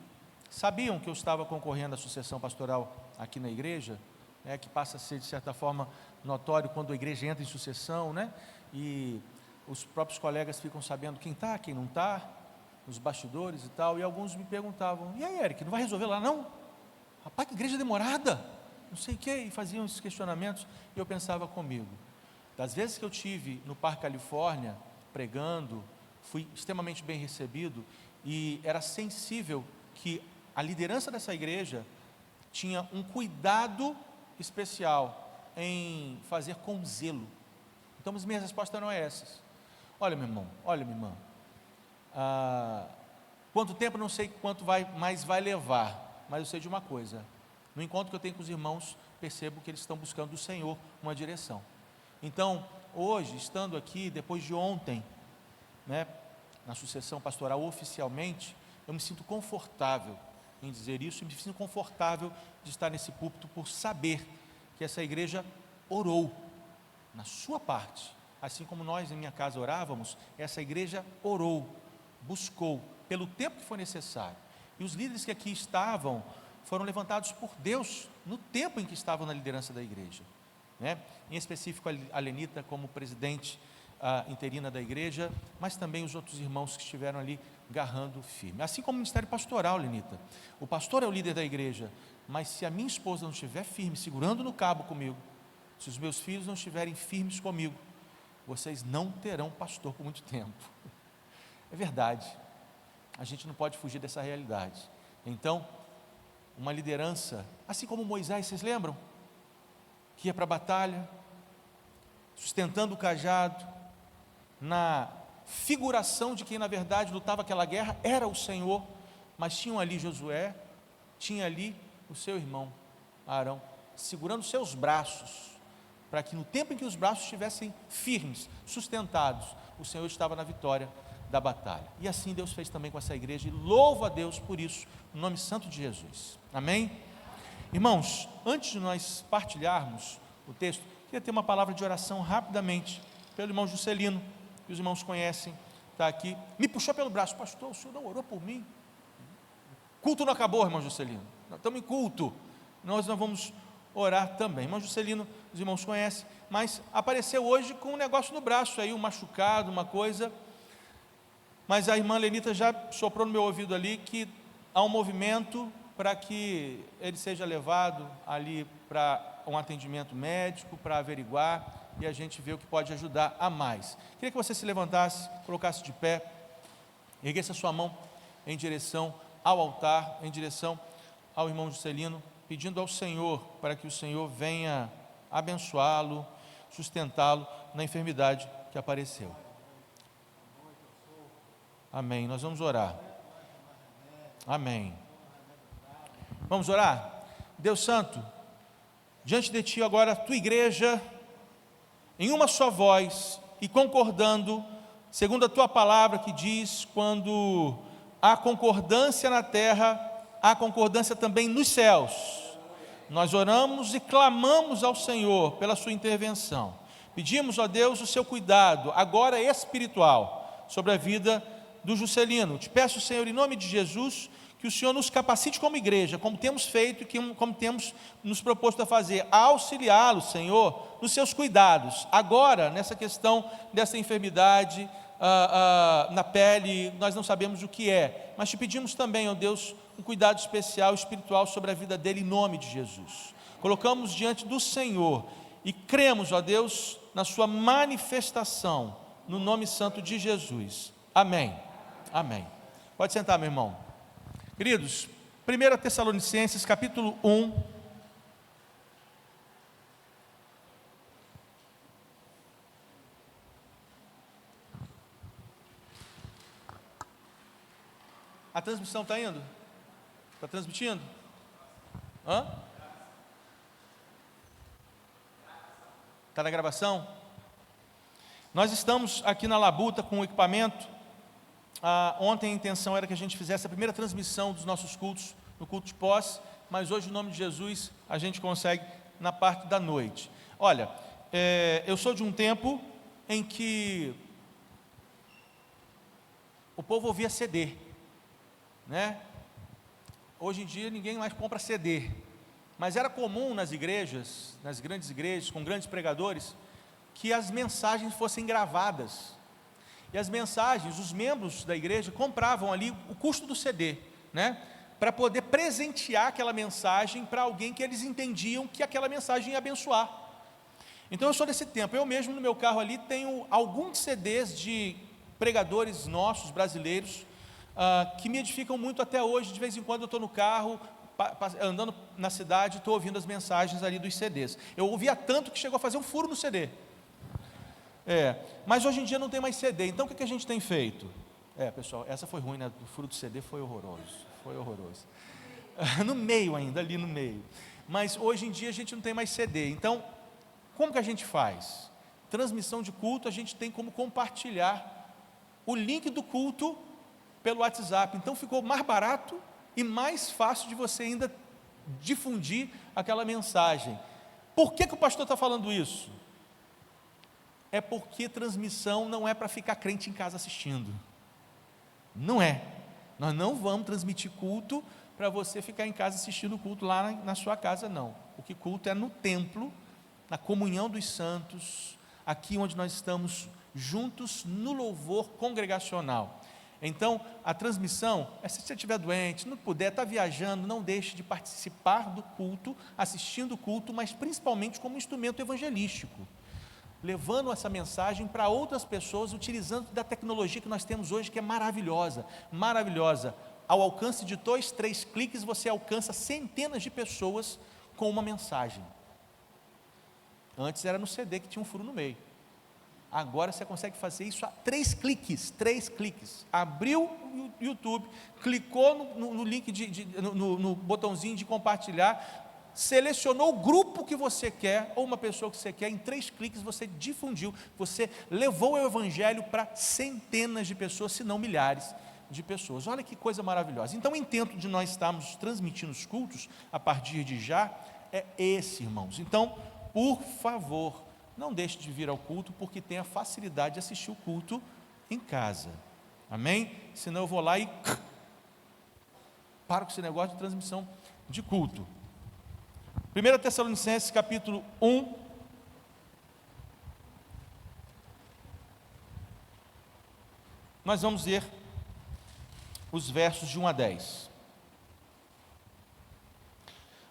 [SPEAKER 4] sabiam que eu estava concorrendo à sucessão pastoral aqui na igreja, né, que passa a ser de certa forma notório quando a igreja entra em sucessão, né? E os próprios colegas ficam sabendo quem está, quem não está, nos bastidores e tal, e alguns me perguntavam: e aí, Eric, não vai resolver lá não? Rapaz, que igreja demorada, não sei o que, e faziam esses questionamentos, e eu pensava comigo, das vezes que eu tive no Parque Califórnia, pregando, fui extremamente bem recebido, e era sensível que a liderança dessa igreja tinha um cuidado especial em fazer com zelo. Então as minhas respostas eram essas: olha meu irmão, olha minha irmã, Quanto tempo, não sei quanto mais vai levar, mas eu sei de uma coisa: no encontro que eu tenho com os irmãos, percebo que eles estão buscando do Senhor uma direção. Então, hoje, estando aqui, depois de ontem, né, na sucessão pastoral oficialmente, eu me sinto confortável em dizer isso, e me sinto confortável de estar nesse púlpito por saber que essa igreja orou na sua parte, assim como nós em minha casa orávamos. Essa igreja orou, buscou pelo tempo que foi necessário, e os líderes que aqui estavam foram levantados por Deus no tempo em que estavam na liderança da igreja, né? Em específico a Lenita como presidente interina da igreja, mas também os outros irmãos que estiveram ali garrando firme, assim como o ministério pastoral. Lenita, o pastor é o líder da igreja, mas se a minha esposa não estiver firme, segurando no cabo comigo, se os meus filhos não estiverem firmes comigo, vocês não terão pastor por muito tempo. É verdade, a gente não pode fugir dessa realidade. Então, uma liderança, assim como Moisés, vocês lembram? Que ia para a batalha, sustentando o cajado, na figuração de quem na verdade lutava aquela guerra era o Senhor, mas tinham ali Josué, tinha ali o seu irmão Arão, segurando seus braços, para que no tempo em que os braços estivessem firmes, sustentados, o Senhor estava na vitória da batalha. E assim Deus fez também com essa igreja, e louvo a Deus por isso, no nome santo de Jesus, amém? Irmãos, antes de nós partilharmos o texto, queria ter uma palavra de oração rapidamente, pelo irmão Juscelino, que os irmãos conhecem, está aqui, me puxou pelo braço: pastor, o senhor não orou por mim? Culto não acabou, irmão Juscelino, nós estamos em culto, nós vamos orar também. Irmão Juscelino, os irmãos conhecem, mas apareceu hoje com um negócio no braço aí, um machucado, uma coisa, mas a irmã Lenita já soprou no meu ouvido ali que há um movimento para que ele seja levado ali para um atendimento médico, para averiguar, e a gente vê o que pode ajudar a mais. Queria que você se levantasse, colocasse de pé, erguesse a sua mão em direção ao altar, em direção ao irmão Juscelino, pedindo ao Senhor para que o Senhor venha abençoá-lo, sustentá-lo na enfermidade que apareceu. Amém. Nós vamos orar. Amém. Vamos orar? Deus Santo, diante de Ti agora a Tua igreja, em uma só voz e concordando, segundo a Tua palavra que diz: quando há concordância na terra, há concordância também nos céus. Nós oramos e clamamos ao Senhor pela Sua intervenção. Pedimos, ó Deus, o Seu cuidado, agora espiritual, sobre a vida do Juscelino. Te peço, Senhor, em nome de Jesus, que o Senhor nos capacite como igreja, como temos feito e como temos nos proposto a fazer, a auxiliá-lo, Senhor, nos seus cuidados. Agora, nessa questão dessa enfermidade na pele, nós não sabemos o que é, mas te pedimos também, ó Deus, um cuidado especial, espiritual sobre a vida dele, em nome de Jesus. Colocamos diante do Senhor e cremos, ó Deus, na sua manifestação, no nome santo de Jesus. Amém. Amém. Pode sentar, meu irmão. Queridos, 1 Tessalonicenses, capítulo 1. A transmissão está indo? Está transmitindo? Está na gravação? Nós estamos aqui na Labuta com o equipamento. Ontem a intenção era que a gente fizesse a primeira transmissão dos nossos cultos, no culto de pós, mas hoje, em nome de Jesus, a gente consegue na parte da noite. Olha, eu sou de um tempo em que o povo ouvia CD, né? Hoje em dia ninguém mais compra CD, mas era comum nas igrejas, nas grandes igrejas, com grandes pregadores, que as mensagens fossem gravadas. E as mensagens, os membros da igreja compravam ali o custo do CD, né? Para poder presentear aquela mensagem para alguém que eles entendiam que aquela mensagem ia abençoar. Então eu sou desse tempo. Eu mesmo no meu carro ali tenho alguns CDs de pregadores nossos, brasileiros, que me edificam muito até hoje. De vez em quando eu estou no carro, andando na cidade, estou ouvindo as mensagens ali dos CDs. Eu ouvia tanto que chegou a fazer um furo no CD. Mas hoje em dia não tem mais CD, então o que a gente tem feito? Pessoal, essa foi ruim, né? O furo do CD foi horroroso. No meio ainda, ali no meio. Mas hoje em dia a gente não tem mais CD. Então, como que a gente faz? Transmissão de culto, a gente tem como compartilhar o link do culto pelo WhatsApp. Então ficou mais barato e mais fácil de você ainda difundir aquela mensagem. Por que o pastor está falando isso? É porque transmissão não é para ficar crente em casa assistindo. Não é. Nós não vamos transmitir culto para você ficar em casa assistindo o culto lá na sua casa, não. O que culto é no templo, na comunhão dos santos, aqui onde nós estamos juntos no louvor congregacional. Então, a transmissão, se você estiver doente, não puder, está viajando, não deixe de participar do culto, assistindo o culto, mas principalmente como instrumento evangelístico, levando essa mensagem para outras pessoas, utilizando da tecnologia que nós temos hoje, que é maravilhosa, maravilhosa. Ao alcance de 2, 3 cliques, você alcança centenas de pessoas com uma mensagem. Antes era no CD que tinha um furo no meio. Agora você consegue fazer isso a 3 cliques. Abriu o YouTube, clicou no link, no botãozinho de compartilhar, selecionou o grupo que você quer, ou uma pessoa que você quer, em 3 cliques você difundiu, você levou o evangelho para centenas de pessoas, se não milhares de pessoas. Olha que coisa maravilhosa. Então o intento de nós estarmos transmitindo os cultos, a partir de já, é esse, irmãos. Então, por favor, não deixe de vir ao culto, porque tem a facilidade de assistir o culto em casa. Amém? Senão eu vou lá e paro com esse negócio de transmissão de culto. 1 Tessalonicenses capítulo 1, nós vamos ver os versos de 1 a 10.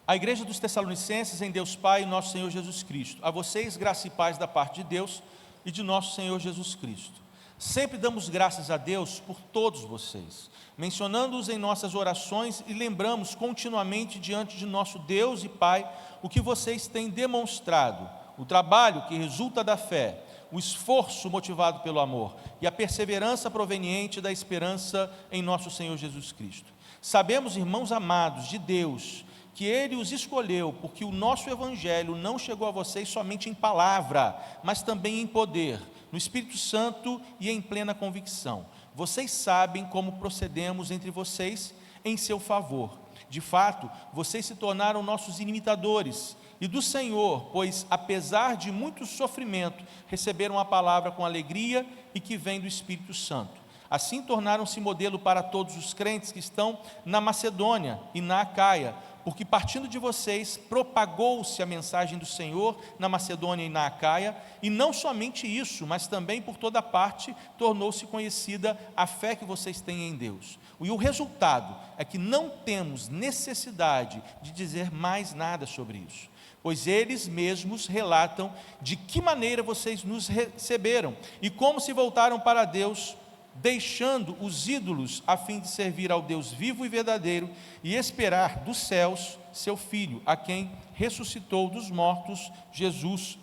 [SPEAKER 4] A igreja dos Tessalonicenses em Deus Pai e nosso Senhor Jesus Cristo. A vocês, graça e paz da parte de Deus e de nosso Senhor Jesus Cristo. Sempre damos graças a Deus por todos vocês, mencionando-os em nossas orações e lembramos continuamente diante de nosso Deus e Pai o que vocês têm demonstrado, o trabalho que resulta da fé, o esforço motivado pelo amor e a perseverança proveniente da esperança em nosso Senhor Jesus Cristo. Sabemos, irmãos amados de Deus, que Ele os escolheu, porque o nosso Evangelho não chegou a vocês somente em palavra, mas também em poder, no Espírito Santo e em plena convicção. Vocês sabem como procedemos entre vocês em seu favor. De fato, vocês se tornaram nossos imitadores e do Senhor, pois, apesar de muito sofrimento, receberam a palavra com alegria e que vem do Espírito Santo. Assim tornaram-se modelo para todos os crentes que estão na Macedônia e na Acaia, porque partindo de vocês, propagou-se a mensagem do Senhor na Macedônia e na Acaia, e não somente isso, mas também por toda parte, tornou-se conhecida a fé que vocês têm em Deus. E o resultado é que não temos necessidade de dizer mais nada sobre isso, pois eles mesmos relatam de que maneira vocês nos receberam, e como se voltaram para Deus, deixando os ídolos a fim de servir ao Deus vivo e verdadeiro e esperar dos céus seu Filho, a quem ressuscitou dos mortos, Jesus,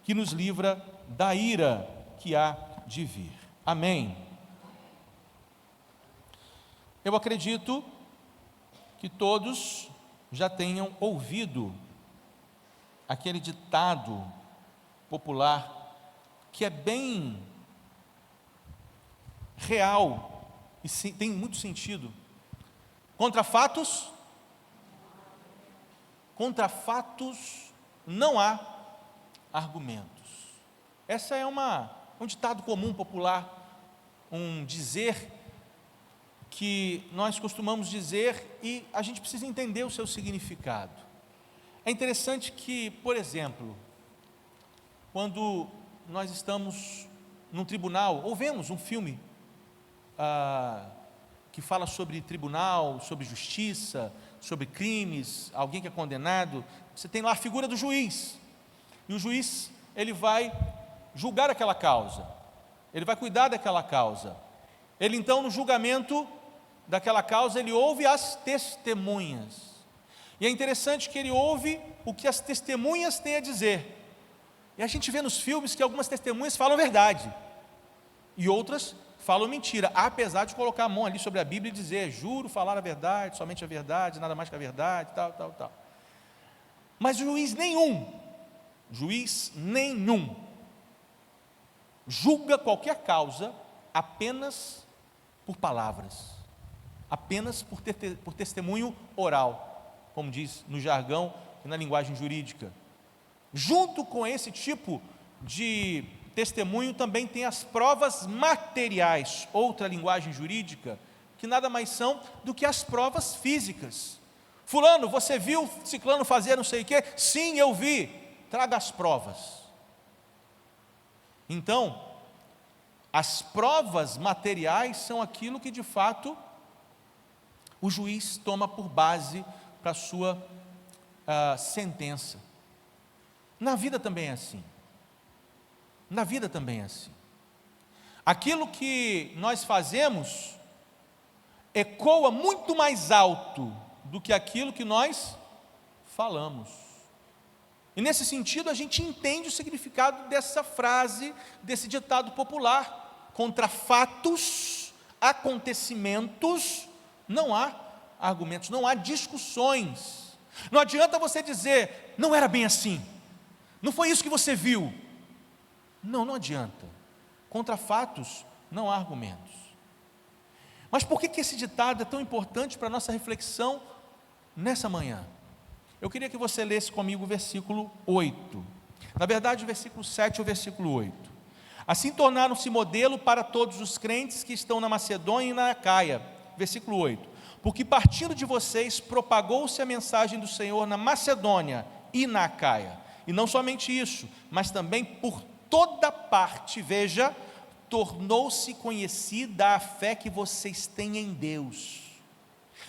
[SPEAKER 4] que nos livra da ira que há de vir. Amém. Eu acredito que todos já tenham ouvido aquele ditado popular que é bem real e tem muito sentido. Contra fatos não há argumentos. Essa é um ditado comum, popular, um dizer que nós costumamos dizer e a gente precisa entender o seu significado. É interessante que, por exemplo, quando nós estamos num tribunal ou vemos um filme que fala sobre tribunal, sobre justiça, sobre crimes, alguém que é condenado, você tem lá a figura do juiz, e o juiz, ele vai julgar aquela causa, ele vai cuidar daquela causa, ele então no julgamento daquela causa, ele ouve as testemunhas, e é interessante que ele ouve o que as testemunhas têm a dizer, e a gente vê nos filmes que algumas testemunhas falam a verdade, e outras falam mentira, apesar de colocar a mão ali sobre a Bíblia e dizer: juro falar a verdade, somente a verdade, nada mais que a verdade, tal. Mas juiz nenhum julga qualquer causa apenas por palavras, apenas por testemunho oral, como diz no jargão e na linguagem jurídica. Junto com esse tipo de testemunho também tem as provas materiais, outra linguagem jurídica, que nada mais são do que as provas físicas. Fulano, você viu ciclano fazer não sei o quê? Sim, eu vi. Traga as provas. Então, as provas materiais são aquilo que de fato o juiz toma por base para a sua sentença. Na vida também é assim. Na vida também é assim. Aquilo que nós fazemos ecoa muito mais alto do que aquilo que nós falamos. E nesse sentido a gente entende o significado dessa frase, desse ditado popular: contra fatos, acontecimentos, não há argumentos, não há discussões. Não adianta você dizer: não era bem assim, não foi isso que você viu. Não adianta. Contra fatos não há argumentos. Mas por que esse ditado é tão importante para a nossa reflexão nessa manhã? Eu queria que você lesse comigo o versículo 8. Na verdade, o versículo 7 e o versículo 8. Assim tornaram-se modelo para todos os crentes que estão na Macedônia e na Acaia. Versículo 8. Porque partindo de vocês propagou-se a mensagem do Senhor na Macedônia e na Acaia. E não somente isso, mas também por toda parte, veja, tornou-se conhecida a fé que vocês têm em Deus.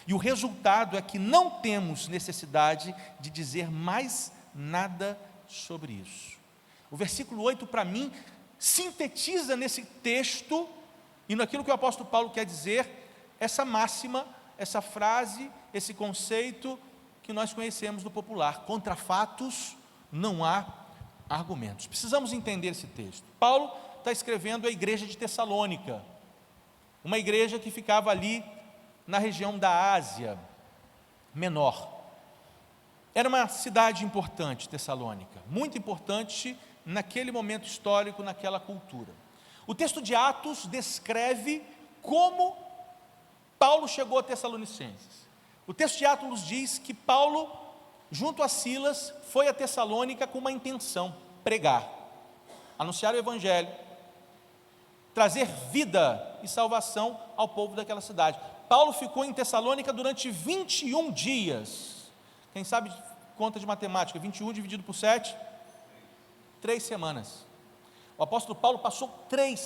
[SPEAKER 4] E o resultado é que não temos necessidade de dizer mais nada sobre isso. O versículo 8, para mim, sintetiza nesse texto e naquilo que o apóstolo Paulo quer dizer, essa máxima, essa frase, esse conceito que nós conhecemos do popular: contra fatos não há argumentos. Precisamos entender esse texto. Paulo está escrevendo a igreja de Tessalônica, uma igreja que ficava ali na região da Ásia Menor. Era uma cidade importante, Tessalônica, muito importante naquele momento histórico, naquela cultura. O texto de Atos descreve como Paulo chegou a Tessalonicenses. O texto de Atos nos diz que Paulo, junto a Silas, foi a Tessalônica com uma intenção: pregar, anunciar o evangelho, trazer vida e salvação ao povo daquela cidade. Paulo ficou em Tessalônica durante 21 dias. Quem sabe conta de matemática, 21 dividido por 7, 3 semanas. O apóstolo Paulo passou 3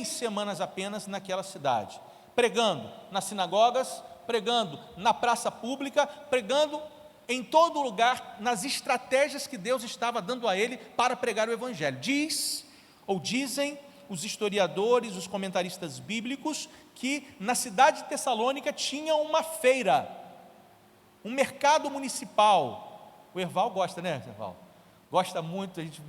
[SPEAKER 4] semanas apenas naquela cidade, pregando nas sinagogas, pregando na praça pública, pregando em todo lugar, nas estratégias que Deus estava dando a ele para pregar o evangelho. Dizem os historiadores, os comentaristas bíblicos, que na cidade de Tessalônica tinha uma feira, um mercado municipal. O Erval gosta, né, Erval? Gosta muito, a gente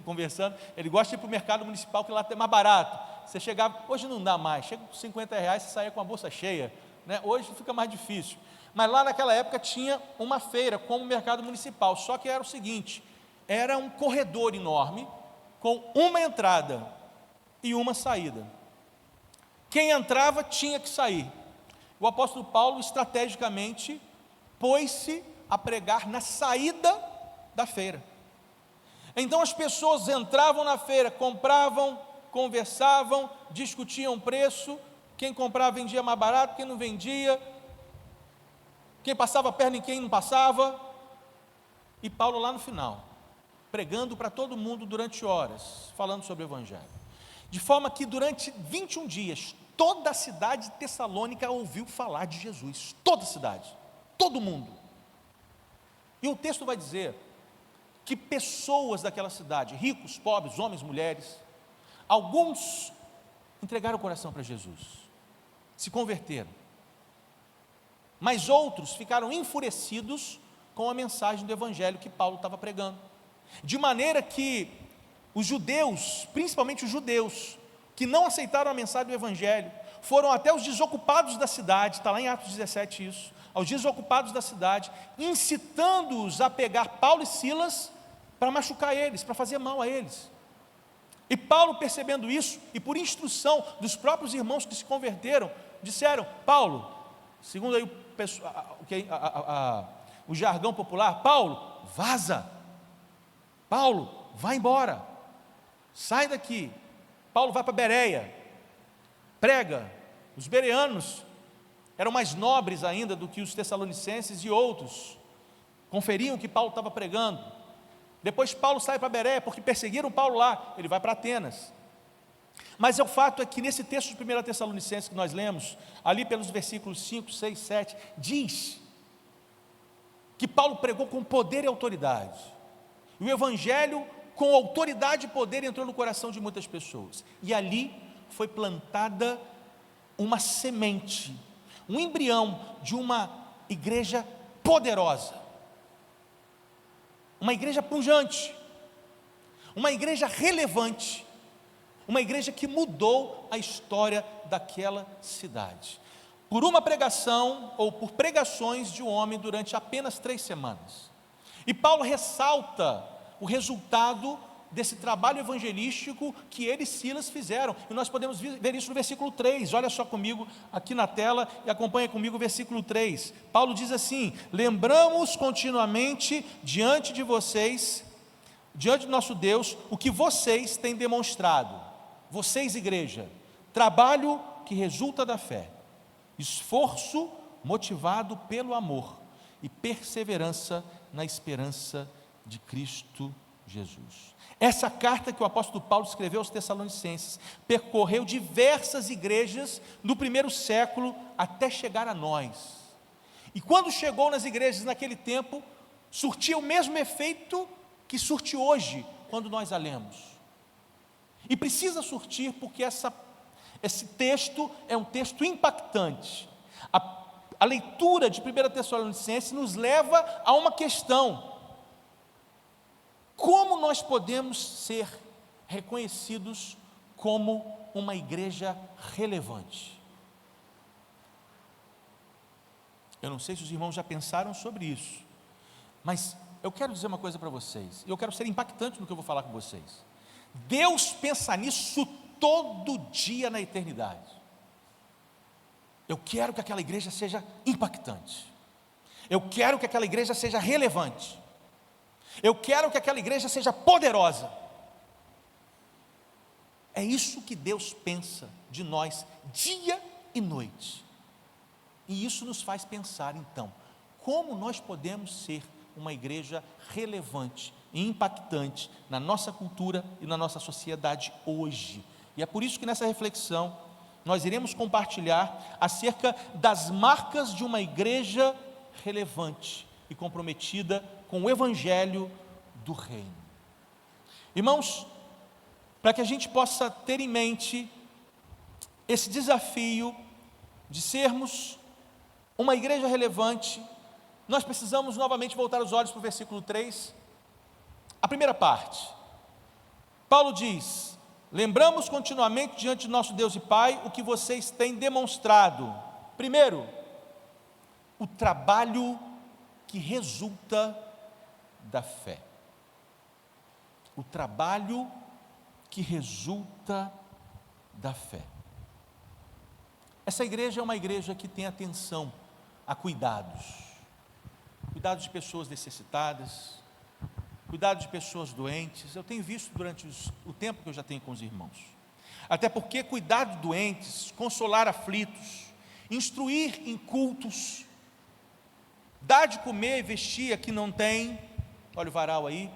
[SPEAKER 4] conversando, ele gosta de ir para o mercado municipal, que lá é mais barato. Você chegava, hoje não dá mais, chega com R$50, você saía com a bolsa cheia, né? Hoje fica mais difícil. Mas lá naquela época tinha uma feira, como o mercado municipal, só que era o seguinte: era um corredor enorme, com uma entrada e uma saída. Quem entrava tinha que sair. O apóstolo Paulo, estrategicamente, pôs-se a pregar na saída da feira. Então as pessoas entravam na feira, compravam, conversavam, discutiam preço, quem comprava vendia mais barato, quem não vendia, quem passava a perna em quem não passava, e Paulo lá no final, pregando para todo mundo durante horas, falando sobre o evangelho, de forma que durante 21 dias, toda a cidade de Tessalônica ouviu falar de Jesus, toda a cidade, todo mundo. E o texto vai dizer que pessoas daquela cidade, ricos, pobres, homens, mulheres, alguns entregaram o coração para Jesus, se converteram, mas outros ficaram enfurecidos com a mensagem do evangelho que Paulo estava pregando, de maneira que os judeus, principalmente os judeus, que não aceitaram a mensagem do Evangelho, foram até os desocupados da cidade, está lá em Atos 17 isso, aos desocupados da cidade, incitando-os a pegar Paulo e Silas para machucar eles, para fazer mal a eles. E Paulo, percebendo isso, e por instrução dos próprios irmãos que se converteram, disseram: Paulo, segundo aí o jargão popular, Paulo, vaza, Paulo, vai embora, sai daqui. Paulo vai para Bereia, prega. Os bereanos eram mais nobres ainda do que os tessalonicenses, e outros conferiam o que Paulo estava pregando. Depois Paulo sai para Bereia, porque perseguiram Paulo lá, ele vai para Atenas. Mas o fato é que nesse texto de 1 Tessalonicenses que nós lemos, ali pelos versículos 5, 6, 7, diz que Paulo pregou com poder e autoridade. E o Evangelho, com autoridade e poder, entrou no coração de muitas pessoas. E ali foi plantada uma semente, um embrião de uma igreja poderosa, uma igreja pujante, uma igreja relevante, uma igreja que mudou a história daquela cidade, por uma pregação ou por pregações de um homem durante apenas 3 semanas. E Paulo ressalta o resultado desse trabalho evangelístico que ele e Silas fizeram, e nós podemos ver isso no versículo 3, olha só comigo aqui na tela e acompanha comigo o versículo 3, Paulo diz assim: lembramos continuamente diante de vocês, diante do nosso Deus, o que vocês têm demonstrado, vocês igreja, trabalho que resulta da fé, esforço motivado pelo amor e perseverança na esperança de Cristo Jesus. Essa carta que o apóstolo Paulo escreveu aos Tessalonicenses percorreu diversas igrejas no primeiro século até chegar a nós. E quando chegou nas igrejas naquele tempo, surtia o mesmo efeito que surte hoje quando nós a lemos. E precisa surtir porque esse texto é um texto impactante. A leitura de 1 Tessalonicenses nos leva a uma questão: como nós podemos ser reconhecidos como uma igreja relevante? Eu não sei se os irmãos já pensaram sobre isso, mas eu quero dizer uma coisa para vocês, e eu quero ser impactante no que eu vou falar com vocês. Deus pensa nisso todo dia na eternidade. Eu quero que aquela igreja seja impactante, eu quero que aquela igreja seja relevante, eu quero que aquela igreja seja poderosa. É isso que Deus pensa de nós dia e noite. E isso nos faz pensar então, como nós podemos ser uma igreja relevante e impactante na nossa cultura e na nossa sociedade hoje. E é por isso que nessa reflexão nós iremos compartilhar acerca das marcas de uma igreja relevante e comprometida com o Evangelho do Reino. Irmãos, para que a gente possa ter em mente esse desafio de sermos uma igreja relevante, nós precisamos novamente voltar os olhos para o versículo 3, a primeira parte. Paulo diz: lembramos continuamente diante de nosso Deus e Pai o que vocês têm demonstrado. Primeiro, o trabalho que resulta da fé. O trabalho que resulta da fé. Essa igreja é uma igreja que tem atenção a cuidados de pessoas necessitadas, cuidado de pessoas doentes. Eu tenho visto durante o tempo que eu já tenho com os irmãos, até porque cuidar de doentes, consolar aflitos, instruir em cultos, dar de comer e vestir a quem não tem, olha o varal aí,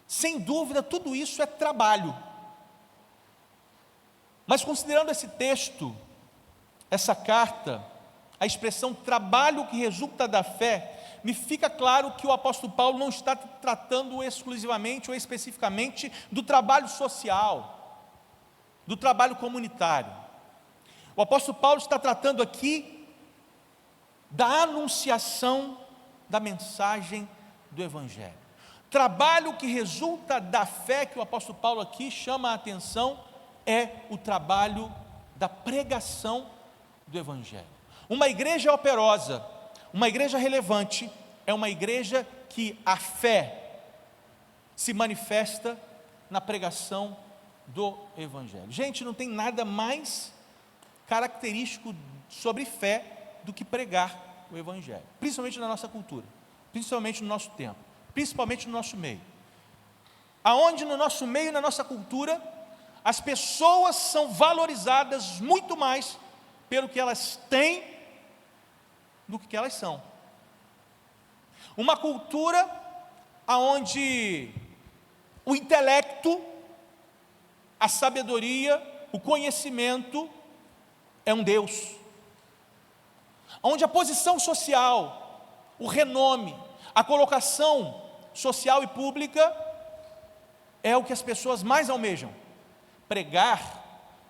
[SPEAKER 4] sem dúvida tudo isso é trabalho. Mas considerando esse texto, essa carta, a expressão trabalho que resulta da fé, me fica claro que o apóstolo Paulo não está tratando exclusivamente ou especificamente do trabalho social, do trabalho comunitário. O apóstolo Paulo está tratando aqui da anunciação da mensagem do Evangelho. Trabalho que resulta da fé, que o apóstolo Paulo aqui chama a atenção, é o trabalho da pregação do Evangelho. Uma igreja operosa, uma igreja relevante, é uma igreja que a fé se manifesta na pregação do Evangelho. Gente, não tem nada mais característico sobre fé do que pregar o Evangelho, principalmente na nossa cultura, principalmente no nosso tempo, principalmente no nosso meio. Aonde no nosso meio, na nossa cultura, as pessoas são valorizadas muito mais pelo que elas têm do que elas são. Uma cultura aonde o intelecto, a sabedoria, o conhecimento é um Deus. Onde a posição social, o renome, a colocação social e pública é o que as pessoas mais almejam. Pregar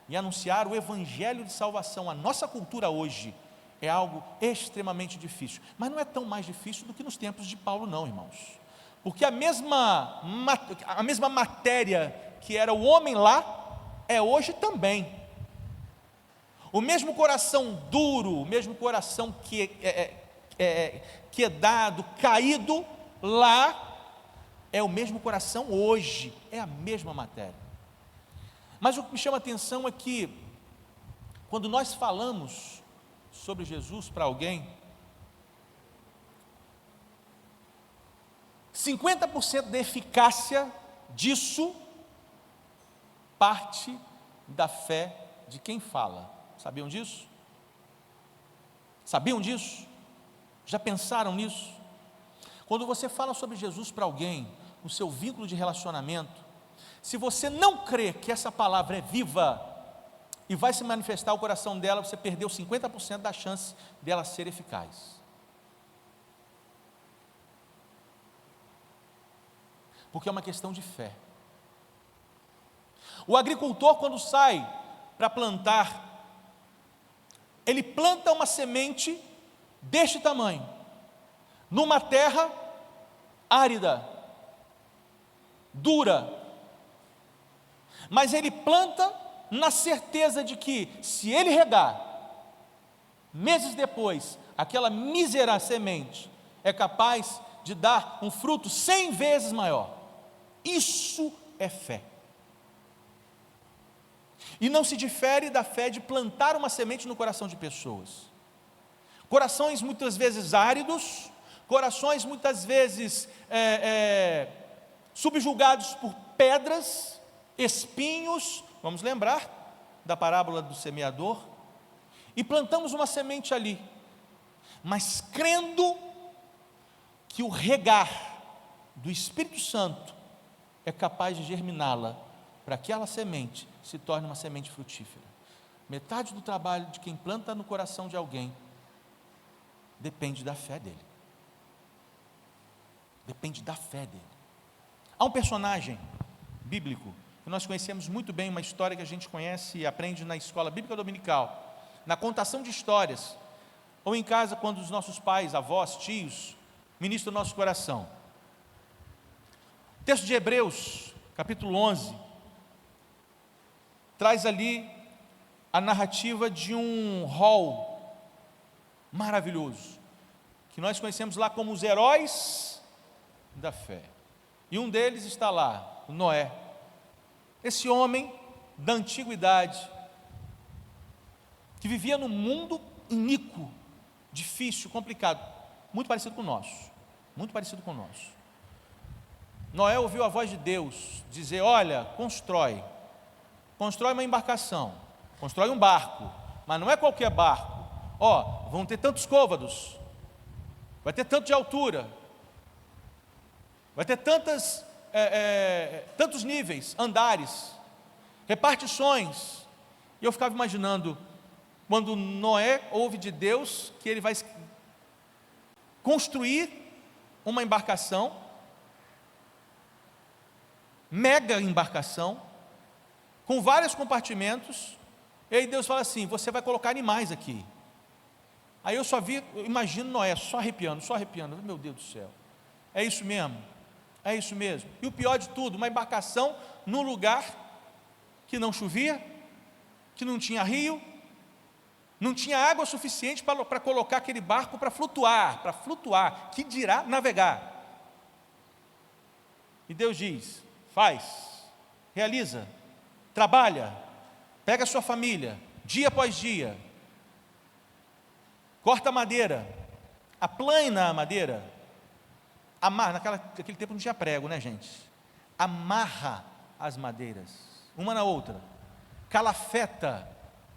[SPEAKER 4] e anunciar o Evangelho de salvação. A nossa cultura hoje é algo extremamente difícil, mas não é tão mais difícil do que nos tempos de Paulo não, irmãos, porque a mesma matéria que era o homem lá, é hoje também. O mesmo coração duro, o mesmo coração quedado, caído lá, é o mesmo coração hoje, é a mesma matéria. Mas o que me chama a atenção é que, quando nós falamos sobre Jesus para alguém, 50% da eficácia disso parte da fé de quem fala. Sabiam disso? Sabiam disso? Já pensaram nisso? Quando você fala sobre Jesus para alguém, no seu vínculo de relacionamento, se você não crê que essa palavra é viva e vai se manifestar o coração dela, você perdeu 50% da chance dela ser eficaz. Porque é uma questão de fé. O agricultor, quando sai para plantar, ele planta uma semente deste tamanho, numa terra árida, dura, mas ele planta na certeza de que, se ele regar, meses depois, aquela mísera semente é capaz de dar um fruto 100 vezes maior. Isso é fé. E não se difere da fé de plantar uma semente no coração de pessoas. Corações muitas vezes áridos, corações muitas vezes subjugados por pedras, espinhos. Vamos lembrar da parábola do semeador. E plantamos uma semente ali, mas crendo que o regar do Espírito Santo é capaz de germiná-la, para que aquela semente se torne uma semente frutífera. Metade do trabalho de quem planta no coração de alguém depende da fé dele. Depende da fé dele. Há um personagem bíblico que nós conhecemos muito bem, uma história que a gente conhece e aprende na escola bíblica dominical, na contação de histórias, ou em casa quando os nossos pais, avós, tios ministram o nosso coração. O texto de Hebreus, capítulo 11, traz ali a narrativa de um rol maravilhoso, que nós conhecemos lá como os heróis da fé. E um deles está lá, o Noé. Esse homem da antiguidade, que vivia num mundo iníquo, difícil, complicado, muito parecido com o nosso, muito parecido com o nosso. Noé ouviu a voz de Deus dizer: olha, constrói uma embarcação, constrói um barco, mas não é qualquer barco. Vão ter tantos côvados, vai ter tanto de altura, vai ter tantos níveis, andares, repartições. E eu ficava imaginando, quando Noé ouve de Deus que ele vai construir uma embarcação, mega embarcação, com vários compartimentos, e aí Deus fala assim: você vai colocar animais aqui. Aí eu imagino Noé só arrepiando, meu Deus do céu, é isso mesmo? É isso mesmo? E o pior de tudo, uma embarcação num lugar que não chovia, que não tinha rio, não tinha água suficiente para colocar aquele barco para flutuar, que dirá navegar. E Deus diz: faz, realiza, trabalha, pega a sua família, dia após dia, corta a madeira, aplana a madeira, naquele tempo não tinha prego, né, gente? Amarra as madeiras, uma na outra, calafeta,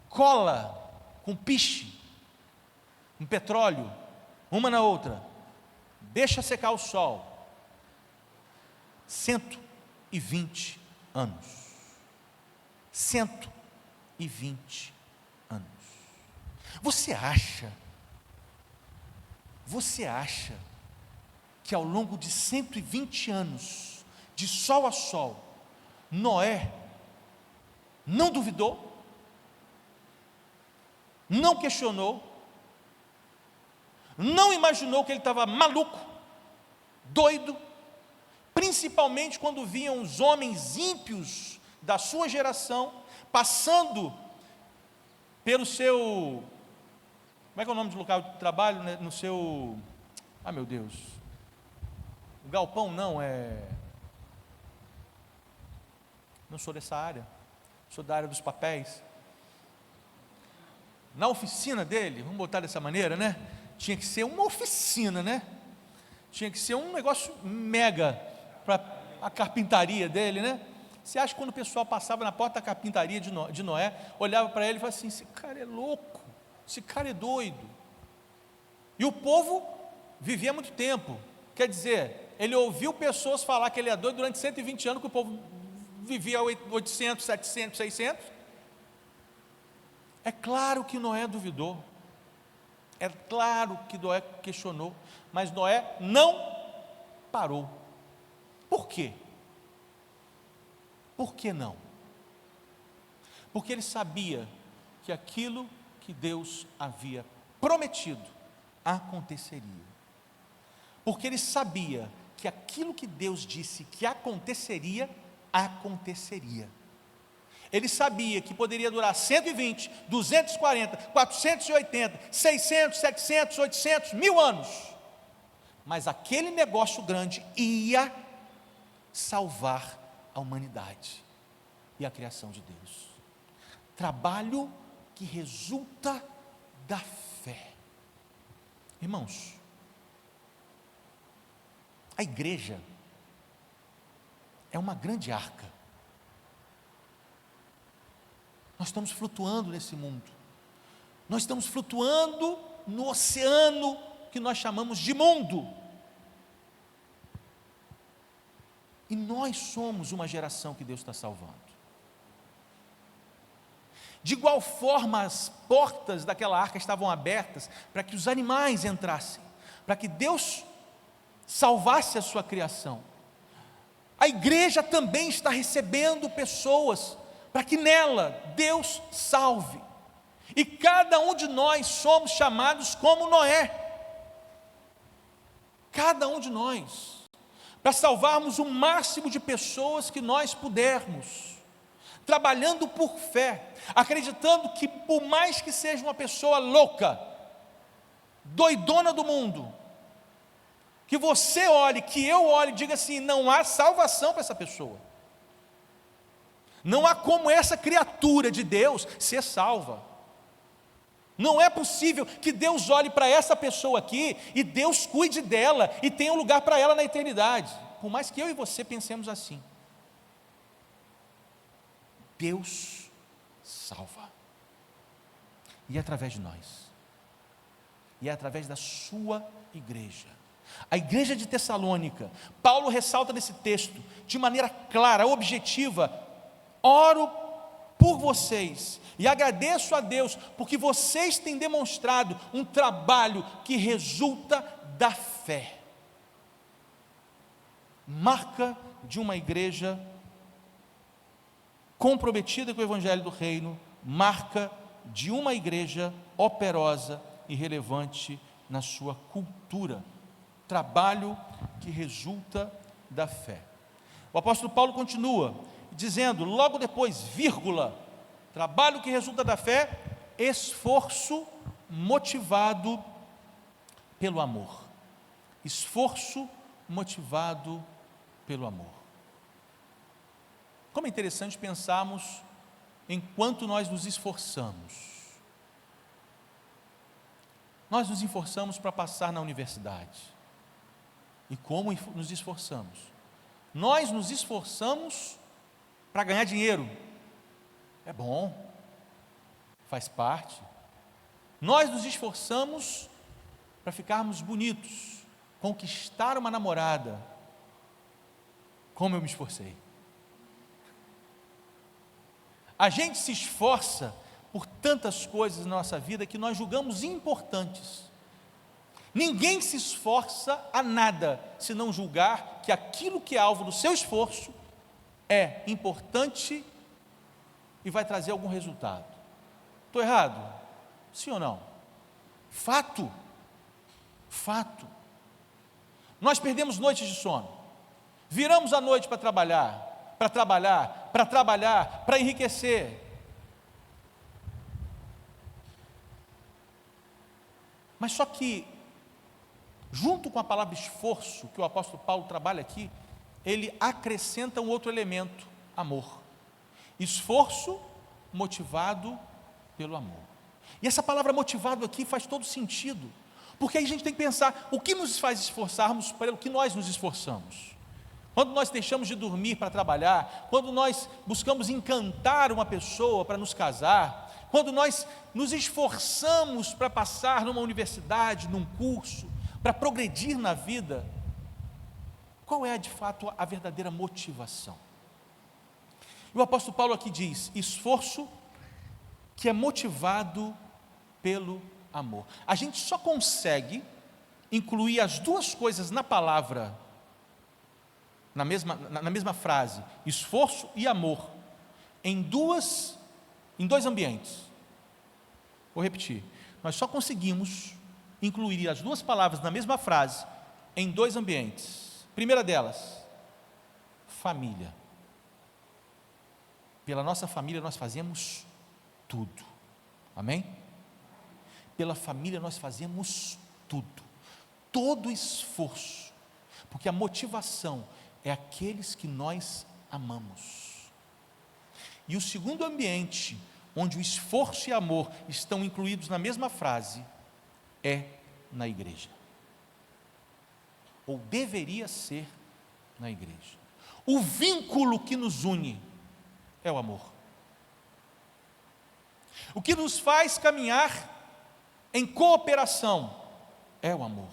[SPEAKER 4] cola com piche, com petróleo, uma na outra, deixa secar o sol. 120 anos. 120 anos. Você acha que ao longo de 120 anos, de sol a sol, Noé não duvidou? Não questionou? Não imaginou que ele estava maluco, doido? Principalmente quando viam os homens ímpios da sua geração passando pelo seu, como é que é o nome do local de trabalho, né? No seu, meu Deus, o galpão não sou dessa área, sou da área dos papéis. Na oficina dele, vamos botar dessa maneira, né? Tinha que ser uma oficina, né? Tinha que ser um negócio mega para a carpintaria dele, né? Você acha que quando o pessoal passava na porta da carpintaria de Noé, olhava para ele e falava assim: esse cara é louco, esse cara é doido. E o povo vivia muito tempo, quer dizer, ele ouviu pessoas falar que ele é doido durante 120 anos, que o povo vivia 800, 700, 600. É claro que Noé duvidou, é claro que Noé questionou, mas Noé não parou. Por quê? Por que não? Porque ele sabia que aquilo que Deus havia prometido aconteceria. Porque ele sabia que aquilo que Deus disse que aconteceria, aconteceria. Ele sabia que poderia durar 120, 240, 480, 600, 700, 800, 1000 anos. Mas aquele negócio grande ia salvar a humanidade e a criação de Deus. Trabalho que resulta da fé. Irmãos, a igreja é uma grande arca. Nós estamos flutuando nesse mundo. Nós estamos flutuando no oceano que nós chamamos de mundo. E nós somos uma geração que Deus está salvando. De igual forma, as portas daquela arca estavam abertas para que os animais entrassem, para que Deus salvasse a sua criação. A igreja também está recebendo pessoas para que nela Deus salve. E cada um de nós somos chamados como Noé. Cada um de nós, para salvarmos o máximo de pessoas que nós pudermos, trabalhando por fé, acreditando que por mais que seja uma pessoa louca, doidona do mundo, que você olhe, que eu olhe e diga assim: não há salvação para essa pessoa. Não há como essa criatura de Deus ser salva. Não é possível que Deus olhe para essa pessoa aqui e Deus cuide dela e tenha um lugar para ela na eternidade. Por mais que eu e você pensemos assim, Deus salva. E é através de nós. E é através da sua igreja. A igreja de Tessalônica, Paulo ressalta nesse texto, de maneira clara, objetiva: oro por vocês e agradeço a Deus, porque vocês têm demonstrado um trabalho que resulta da fé. Marca de uma igreja comprometida com o evangelho do reino, marca de uma igreja operosa e relevante na sua cultura. Trabalho que resulta da fé. O apóstolo Paulo continua dizendo, logo depois, vírgula, Trabalho que resulta da fé, esforço motivado pelo amor. Esforço motivado pelo amor. Como é interessante pensarmos enquanto nós nos esforçamos. Nós nos esforçamos para passar na universidade. E como nos esforçamos? Nós nos esforçamos para ganhar dinheiro. É bom, faz parte. Nós nos esforçamos para ficarmos bonitos, conquistar uma namorada. Como eu me esforcei. A gente se esforça por tantas coisas na nossa vida que nós julgamos importantes. Ninguém se esforça a nada, se não julgar que aquilo que é alvo do seu esforço é importante e vai trazer algum resultado. Estou errado? Sim ou não? Fato. Fato. Nós perdemos noites de sono. Viramos a noite para trabalhar, para enriquecer. Mas só que, junto com a palavra esforço, que o apóstolo Paulo trabalha aqui, ele acrescenta um outro elemento, amor. Esforço motivado pelo amor. E essa palavra motivado aqui faz todo sentido, porque aí a gente tem que pensar, o que nos faz esforçarmos para o que nós nos esforçamos? Quando nós deixamos de dormir para trabalhar, quando nós buscamos encantar uma pessoa para nos casar, quando nós nos esforçamos para passar numa universidade, num curso, para progredir na vida, qual é de fato a verdadeira motivação? E o apóstolo Paulo aqui diz, esforço que é motivado pelo amor. A gente só consegue incluir as duas coisas na palavra, na mesma frase, esforço e amor, em dois ambientes. Vou repetir, nós só conseguimos incluir as duas palavras na mesma frase em dois ambientes. Primeira delas, família. Pela nossa família nós fazemos tudo, amém? Pela família nós fazemos tudo, todo esforço, porque a motivação é aqueles que nós amamos. E o segundo ambiente, onde o esforço e amor estão incluídos na mesma frase, é na igreja. Ou deveria ser na igreja. O vínculo que nos une é o amor. O que nos faz caminhar em cooperação é o amor.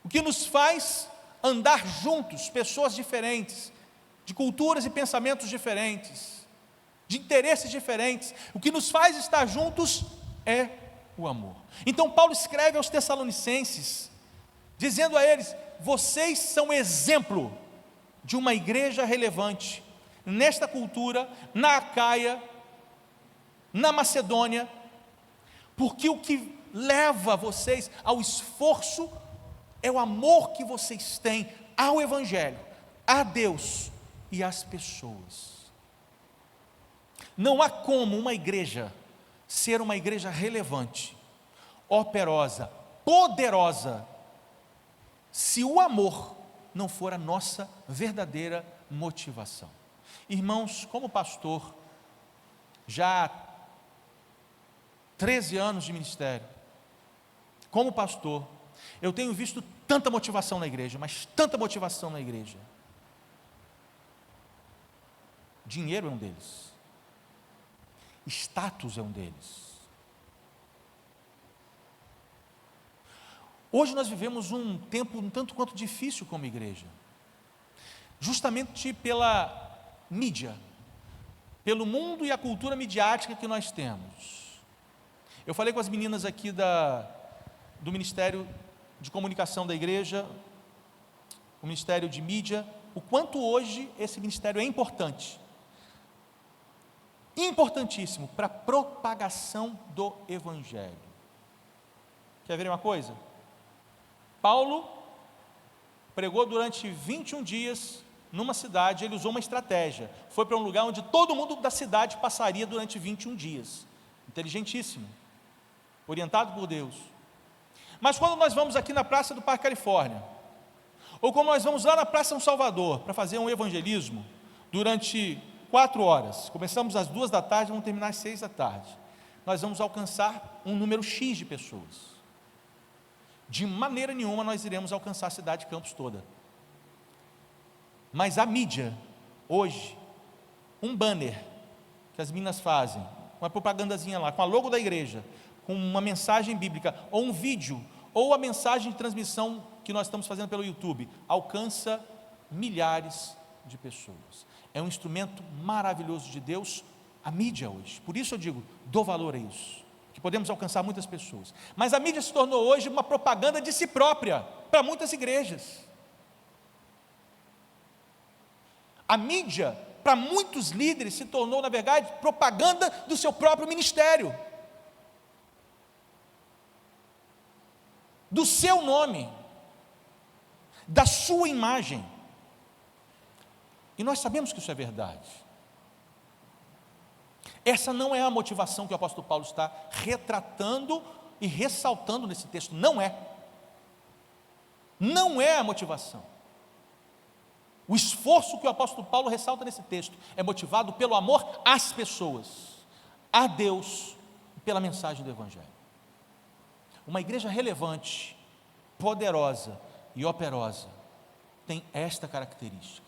[SPEAKER 4] O que nos faz andar juntos, pessoas diferentes, de culturas e pensamentos diferentes, de interesses diferentes, o que nos faz estar juntos é o amor. Então Paulo escreve aos Tessalonicenses, dizendo a eles, vocês são exemplo de uma igreja relevante, nesta cultura, na Acaia, na Macedônia, porque o que leva vocês ao esforço é o amor que vocês têm ao Evangelho, a Deus e às pessoas. Não há como uma igreja ser uma igreja relevante, operosa, poderosa, se o amor não for a nossa verdadeira motivação. Irmãos, como pastor, já há 13 anos de ministério, como pastor, eu tenho visto tanta motivação na igreja, mas tanta motivação na igreja. Dinheiro é um deles. Status é um deles. Hoje nós vivemos um tempo um tanto quanto difícil como igreja, justamente pela mídia, pelo mundo e a cultura midiática que nós temos. Eu falei com as meninas aqui do Ministério de Comunicação da igreja, o Ministério de Mídia, o quanto hoje esse ministério é importante. Importantíssimo para a propagação do Evangelho. Quer ver uma coisa? Paulo pregou durante 21 dias numa cidade, ele usou uma estratégia. Foi para um lugar onde todo mundo da cidade passaria durante 21 dias. Inteligentíssimo, orientado por Deus. Mas quando nós vamos aqui na Praça do Parque Califórnia, ou como nós vamos lá na Praça São Salvador, para fazer um evangelismo, durante 4 horas, começamos às 2 da tarde, vamos terminar às 6 da tarde, nós vamos alcançar um número X de pessoas. De maneira nenhuma nós iremos alcançar a cidade de Campos toda. Mas a mídia, hoje, um banner que as meninas fazem, uma propagandazinha lá, com a logo da igreja, com uma mensagem bíblica, ou um vídeo, ou a mensagem de transmissão que nós estamos fazendo pelo YouTube, alcança milhares de pessoas. É um instrumento maravilhoso de Deus, a mídia hoje. Por isso eu digo, dou valor a isso, que podemos alcançar muitas pessoas. Mas a mídia se tornou hoje uma propaganda de si própria, para muitas igrejas. A mídia, para muitos líderes, se tornou, na verdade, propaganda do seu próprio ministério, do seu nome, da sua imagem. E nós sabemos que isso é verdade. Essa não é a motivação que o apóstolo Paulo está retratando e ressaltando nesse texto. Não é. Não é a motivação. O esforço que o apóstolo Paulo ressalta nesse texto é motivado pelo amor às pessoas, a Deus e pela mensagem do Evangelho. Uma igreja relevante, poderosa e operosa tem esta característica: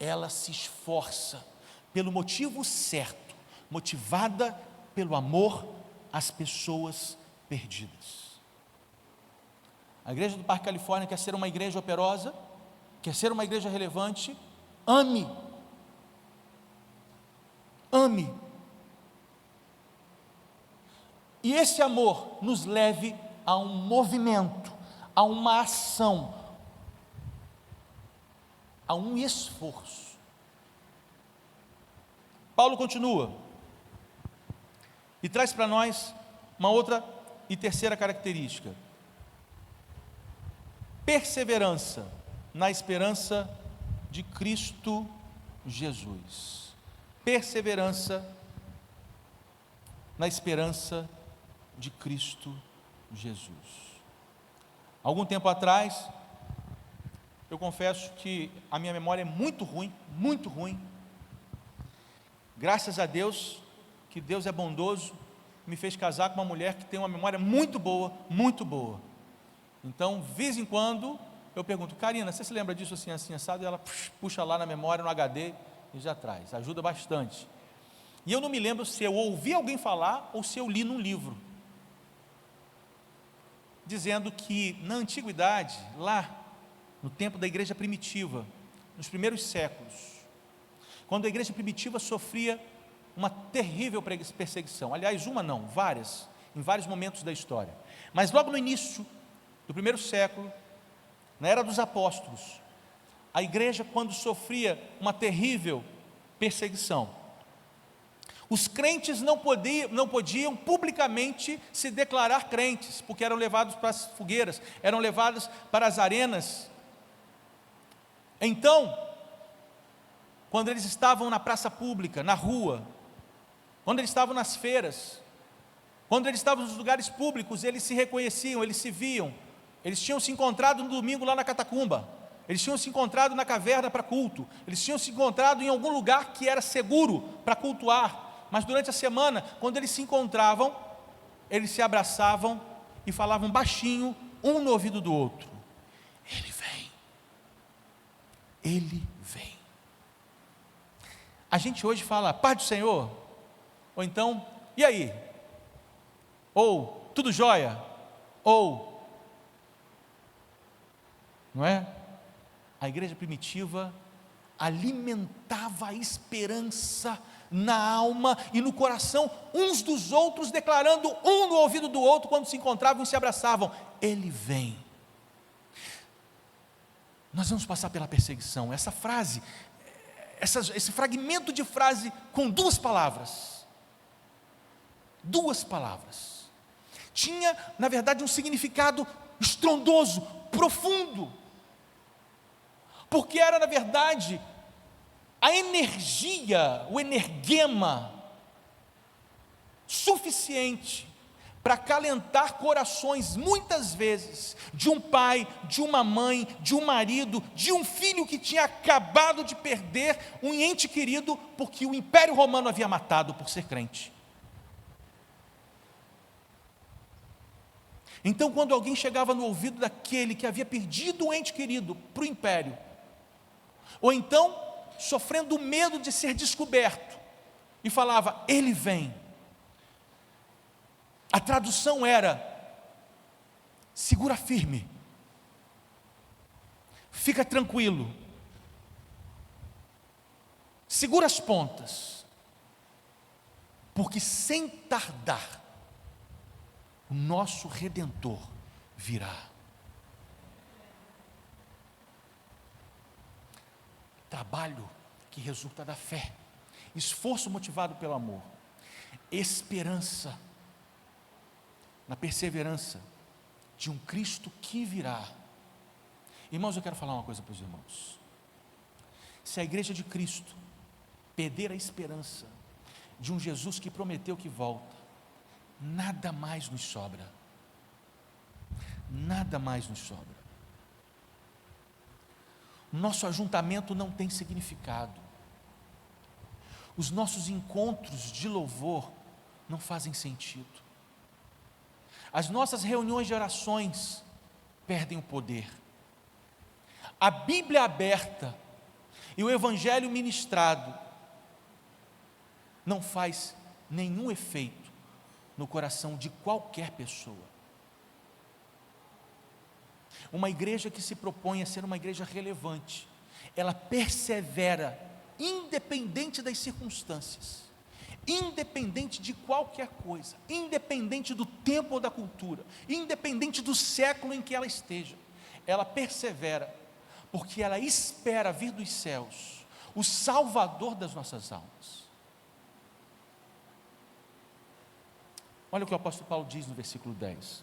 [SPEAKER 4] ela se esforça pelo motivo certo, motivada pelo amor às pessoas perdidas. A igreja do Parque Califórnia quer ser uma igreja operosa, quer ser uma igreja relevante. Ame. Ame. E esse amor nos leve a um movimento, a uma ação, a um esforço. Paulo continua e traz para nós uma outra e terceira característica: perseverança na esperança de Cristo Jesus. Perseverança na esperança de Cristo Jesus. Algum tempo atrás, eu confesso que a minha memória é muito ruim, muito ruim. Graças a Deus, que Deus é bondoso, me fez casar com uma mulher que tem uma memória muito boa, muito boa. Então, de vez em quando, eu pergunto: Karina, você se lembra disso assim, assim, assado? E ela puxa lá na memória, no HD, e já traz. Ajuda bastante. E eu não me lembro se eu ouvi alguém falar ou se eu li num livro, dizendo que na antiguidade, lá no tempo da igreja primitiva, nos primeiros séculos, quando a igreja primitiva sofria uma terrível perseguição, aliás, uma não, várias, em vários momentos da história, mas logo no início do primeiro século, na era dos apóstolos, a igreja, quando sofria uma terrível perseguição, os crentes não podiam publicamente se declarar crentes, porque eram levados para as fogueiras, eram levados para as arenas. Então, quando eles estavam na praça pública, na rua, quando eles estavam nas feiras, quando eles estavam nos lugares públicos, eles se reconheciam, eles se viam. Eles tinham se encontrado no domingo lá na catacumba, eles tinham se encontrado na caverna para culto, eles tinham se encontrado em algum lugar que era seguro para cultuar. Mas durante a semana, quando eles se encontravam, eles se abraçavam e falavam baixinho, um no ouvido do outro: Ele vem, Ele vem. A gente hoje fala: paz do Senhor, ou então, e aí? Ou, tudo jóia? Ou, não é? A igreja primitiva alimentava a esperança na alma e no coração uns dos outros, declarando um no ouvido do outro, quando se encontravam e se abraçavam: Ele vem. Nós vamos passar pela perseguição. Essa frase, esse fragmento de frase com duas palavras, tinha, na verdade, um significado estrondoso, profundo, porque era, na verdade, a energia, o energema suficiente para acalentar corações, muitas vezes, de um pai, de uma mãe, de um marido, de um filho que tinha acabado de perder um ente querido, porque o Império Romano havia matado por ser crente. Então, quando alguém chegava no ouvido daquele que havia perdido um ente querido para o Império, ou então, sofrendo medo de ser descoberto, e falava, ele vem, a tradução era, segura firme, fica tranquilo, segura as pontas, porque sem tardar, o nosso Redentor virá. Trabalho que resulta da fé, esforço motivado pelo amor, esperança na perseverança de um Cristo que virá. Irmãos, eu quero falar uma coisa para os irmãos. Se a igreja de Cristo perder a esperança de um Jesus que prometeu que volta, nada mais nos sobra. Nada mais nos sobra. Nosso ajuntamento não tem significado. Os nossos encontros de louvor não fazem sentido. As nossas reuniões de orações perdem o poder. A Bíblia aberta e o Evangelho ministrado não faz nenhum efeito no coração de qualquer pessoa. Uma igreja que se propõe a ser uma igreja relevante, ela persevera, independente das circunstâncias, independente de qualquer coisa, independente do tempo ou da cultura, independente do século em que ela esteja, ela persevera, porque ela espera vir dos céus, o Salvador das nossas almas. Olha o que o apóstolo Paulo diz no versículo 10.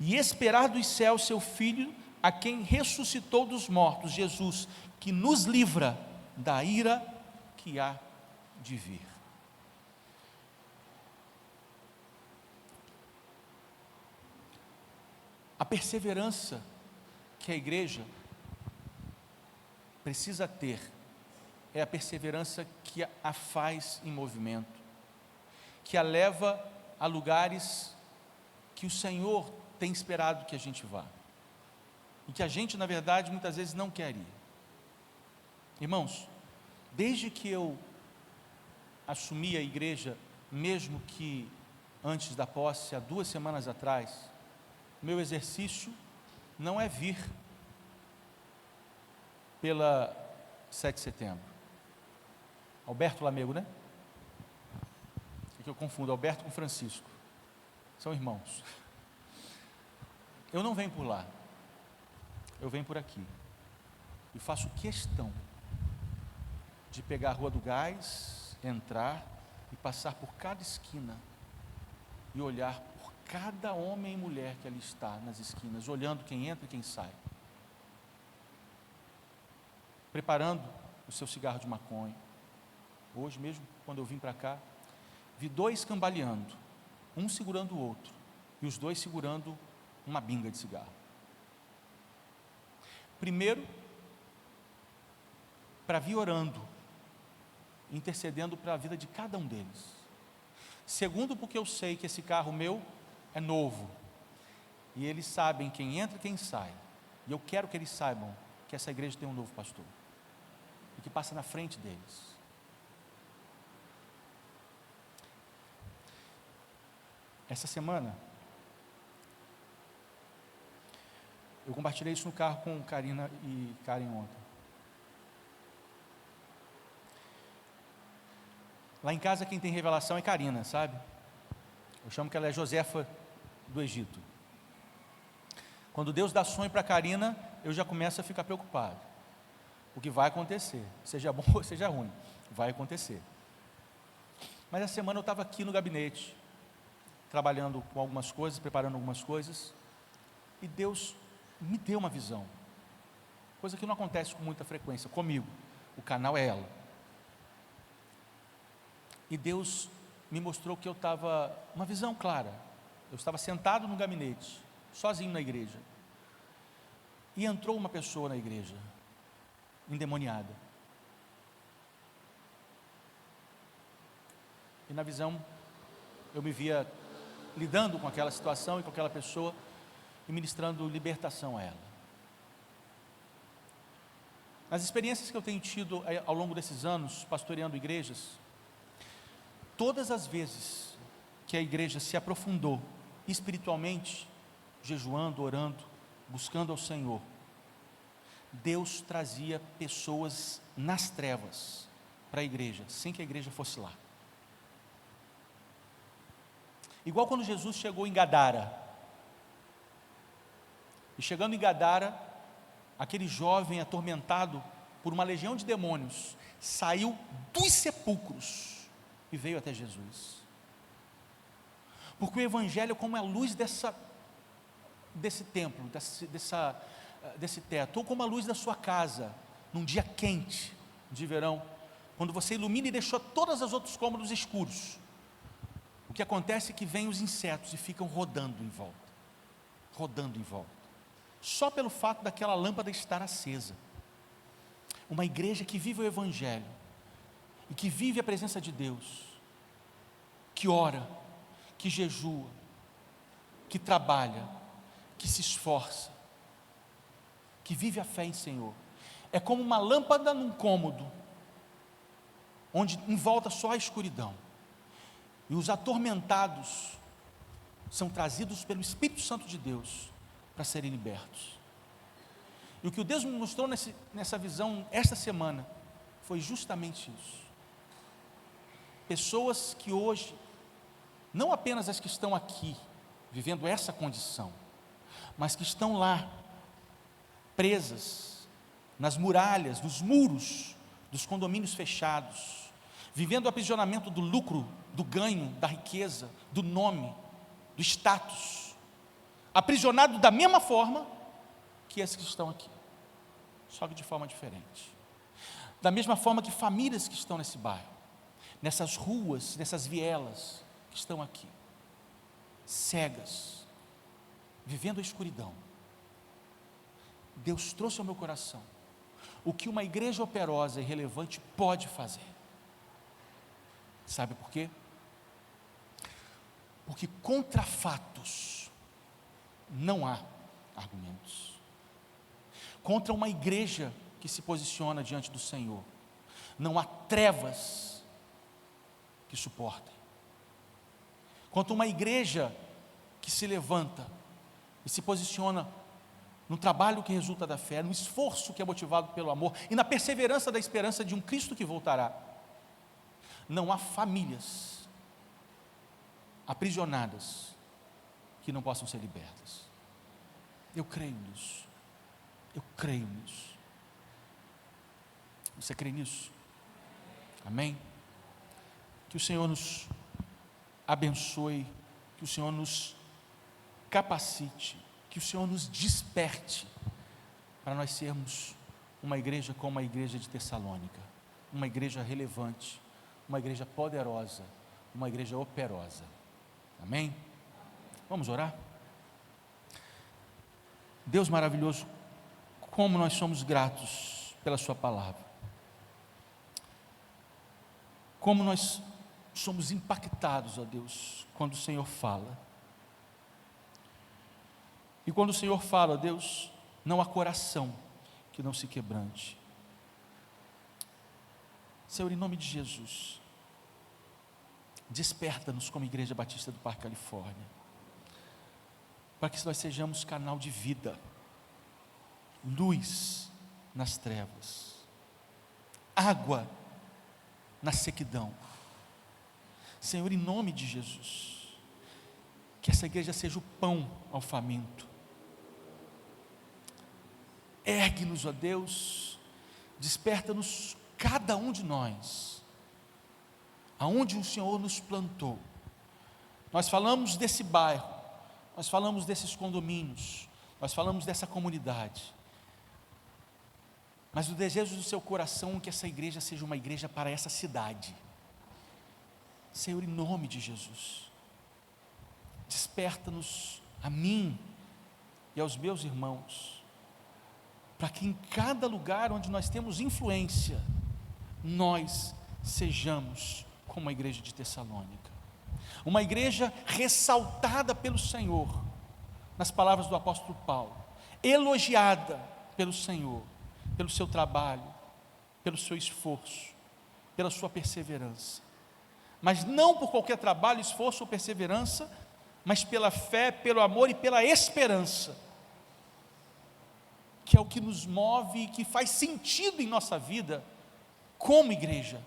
[SPEAKER 4] E esperar dos céus seu Filho, a quem ressuscitou dos mortos, Jesus, que nos livra da ira que há de vir. A perseverança que a igreja precisa ter é a perseverança que a faz em movimento, que a leva a lugares que o Senhor tem esperado que a gente vá, e que a gente, na verdade, muitas vezes não quer ir. Irmãos, desde que eu assumi a igreja, mesmo que antes da posse, há 2 semanas atrás, meu exercício não é vir pela 7 de setembro. Alberto Lamego, né? É que eu confundo Alberto com Francisco. São irmãos. Eu não venho por lá. Eu venho por aqui. E faço questão de pegar a Rua do Gás, entrar e passar por cada esquina e olhar por cada homem e mulher que ali está nas esquinas, olhando quem entra e quem sai, preparando o seu cigarro de maconha. Hoje mesmo, quando eu vim para cá, vi 2 cambaleando, um segurando o outro, e os 2 segurando uma binga de cigarro. Primeiro, para vir orando, intercedendo para a vida de cada um deles. Segundo, porque eu sei que esse carro meu é novo, e eles sabem quem entra e quem sai, e eu quero que eles saibam que essa igreja tem um novo pastor, e que passa na frente deles. Essa semana, eu compartilhei isso no carro com Karina e Karen ontem. Lá em casa quem tem revelação é Karina, sabe? Eu chamo que ela é Josefa do Egito. Quando Deus dá sonho para Karina, eu já começo a ficar preocupado. O que vai acontecer, seja bom ou seja ruim, vai acontecer. Mas essa semana eu estava aqui no gabinete, trabalhando com algumas coisas, preparando algumas coisas, e Deus me deu uma visão, coisa que não acontece com muita frequência comigo. o canal é ela. E Deus me mostrou que eu estava, uma visão clara, eu estava sentado no gabinete, sozinho na igreja, e entrou uma pessoa na igreja, endemoniada. E na visão, eu me via lidando com aquela situação e com aquela pessoa, e ministrando libertação a ela. Nas experiências que eu tenho tido ao longo desses anos, pastoreando igrejas, todas as vezes que a igreja se aprofundou espiritualmente, jejuando, orando, buscando ao Senhor, Deus trazia pessoas nas trevas para a igreja, sem que a igreja fosse lá. Igual quando Jesus chegou em Gadara. E chegando em Gadara, aquele jovem atormentado por uma legião de demônios saiu dos sepulcros e veio até Jesus. Porque o Evangelho é como a luz desse templo, desse teto, ou como a luz da sua casa, num dia quente de verão, quando você ilumina e deixou todos os outros cômodos escuros. O que acontece é que vêm os insetos e ficam rodando em volta, só pelo fato daquela lâmpada estar acesa. Uma igreja que vive o Evangelho, e que vive a presença de Deus, que ora, que jejua, que trabalha, que se esforça, que vive a fé em Senhor, é como uma lâmpada num cômodo, onde em volta só a escuridão, e os atormentados são trazidos pelo Espírito Santo de Deus para serem libertos. E o que o Deus me mostrou nessa visão esta semana foi justamente isso. Pessoas que hoje, não apenas as que estão aqui vivendo essa condição, mas que estão lá presas nas muralhas, nos muros dos condomínios fechados, vivendo o aprisionamento do lucro, do ganho, da riqueza, do nome, do status, aprisionado da mesma forma que esses que estão aqui, só que de forma diferente. Da mesma forma que famílias que estão nesse bairro, nessas ruas, nessas vielas que estão aqui, cegas, vivendo a escuridão. Deus trouxe ao meu coração o que uma igreja operosa e relevante pode fazer. Sabe por quê? Porque contra fatos não há argumentos. Contra uma igreja que se posiciona diante do Senhor, não há trevas que suportem. Contra uma igreja que se levanta e se posiciona no trabalho que resulta da fé, no esforço que é motivado pelo amor e na perseverança da esperança de um Cristo que voltará, não há famílias aprisionadas que não possam ser libertas. Eu creio nisso. Eu creio nisso. Você crê nisso? Amém? Que o Senhor nos abençoe, que o Senhor nos capacite, que o Senhor nos desperte para nós sermos uma igreja como a igreja de Tessalônica, uma igreja relevante, uma igreja poderosa, uma igreja operosa. Amém? Vamos orar? Deus maravilhoso, como nós somos gratos pela sua palavra, como nós somos impactados, ó Deus, quando o Senhor fala. E quando o Senhor fala, Deus, não há coração que não se quebrante. Senhor, em nome de Jesus, desperta-nos como Igreja Batista do Parque Califórnia, para que nós sejamos canal de vida, luz nas trevas, água na sequidão. Senhor, em nome de Jesus, que essa igreja seja o pão ao faminto. Ergue-nos, ó Deus, desperta-nos cada um de nós, aonde o Senhor nos plantou. Nós falamos desse bairro, nós falamos desses condomínios, nós falamos dessa comunidade, mas o desejo do seu coração é que essa igreja seja uma igreja para essa cidade. Senhor, em nome de Jesus, desperta-nos, a mim e aos meus irmãos, para que em cada lugar onde nós temos influência, nós sejamos como a igreja de Tessalônica, uma igreja ressaltada pelo Senhor, nas palavras do apóstolo Paulo, elogiada pelo Senhor, pelo seu trabalho, pelo seu esforço, pela sua perseverança, mas não por qualquer trabalho, esforço ou perseverança, mas pela fé, pelo amor e pela esperança, que é o que nos move e que faz sentido em nossa vida como igreja.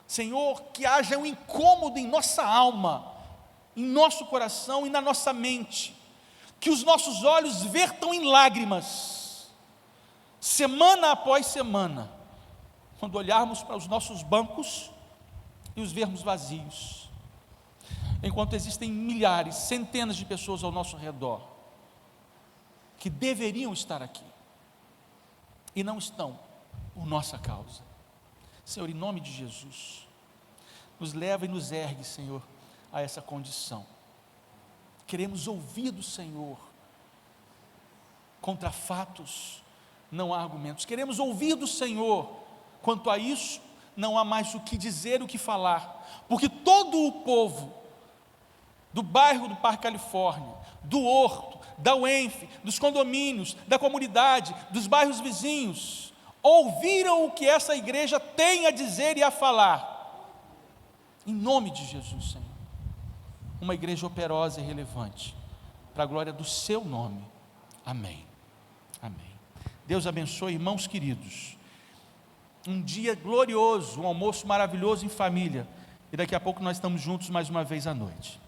[SPEAKER 4] Senhor, que haja um incômodo em nossa alma, em nosso coração e na nossa mente, que os nossos olhos vertam em lágrimas, semana após semana, quando olharmos para os nossos bancos e os vermos vazios, enquanto existem milhares, centenas de pessoas ao nosso redor, que deveriam estar aqui, e não estão, por nossa causa. Senhor, em nome de Jesus, nos leva e nos ergue, Senhor, a essa condição. Queremos ouvir do Senhor. Contra fatos não há argumentos. Queremos ouvir do Senhor. Quanto a isso, não há mais o que dizer, o que falar, porque todo o povo do bairro do Parque Califórnia, do Horto, da UENF, dos condomínios, da comunidade, dos bairros vizinhos, ouviram o que essa igreja tem a dizer e a falar, em nome de Jesus, Senhor, uma igreja operosa e relevante, para a glória do seu nome, amém, amém. Deus abençoe, irmãos queridos, um dia glorioso, um almoço maravilhoso em família, e daqui a pouco nós estamos juntos mais uma vez à noite.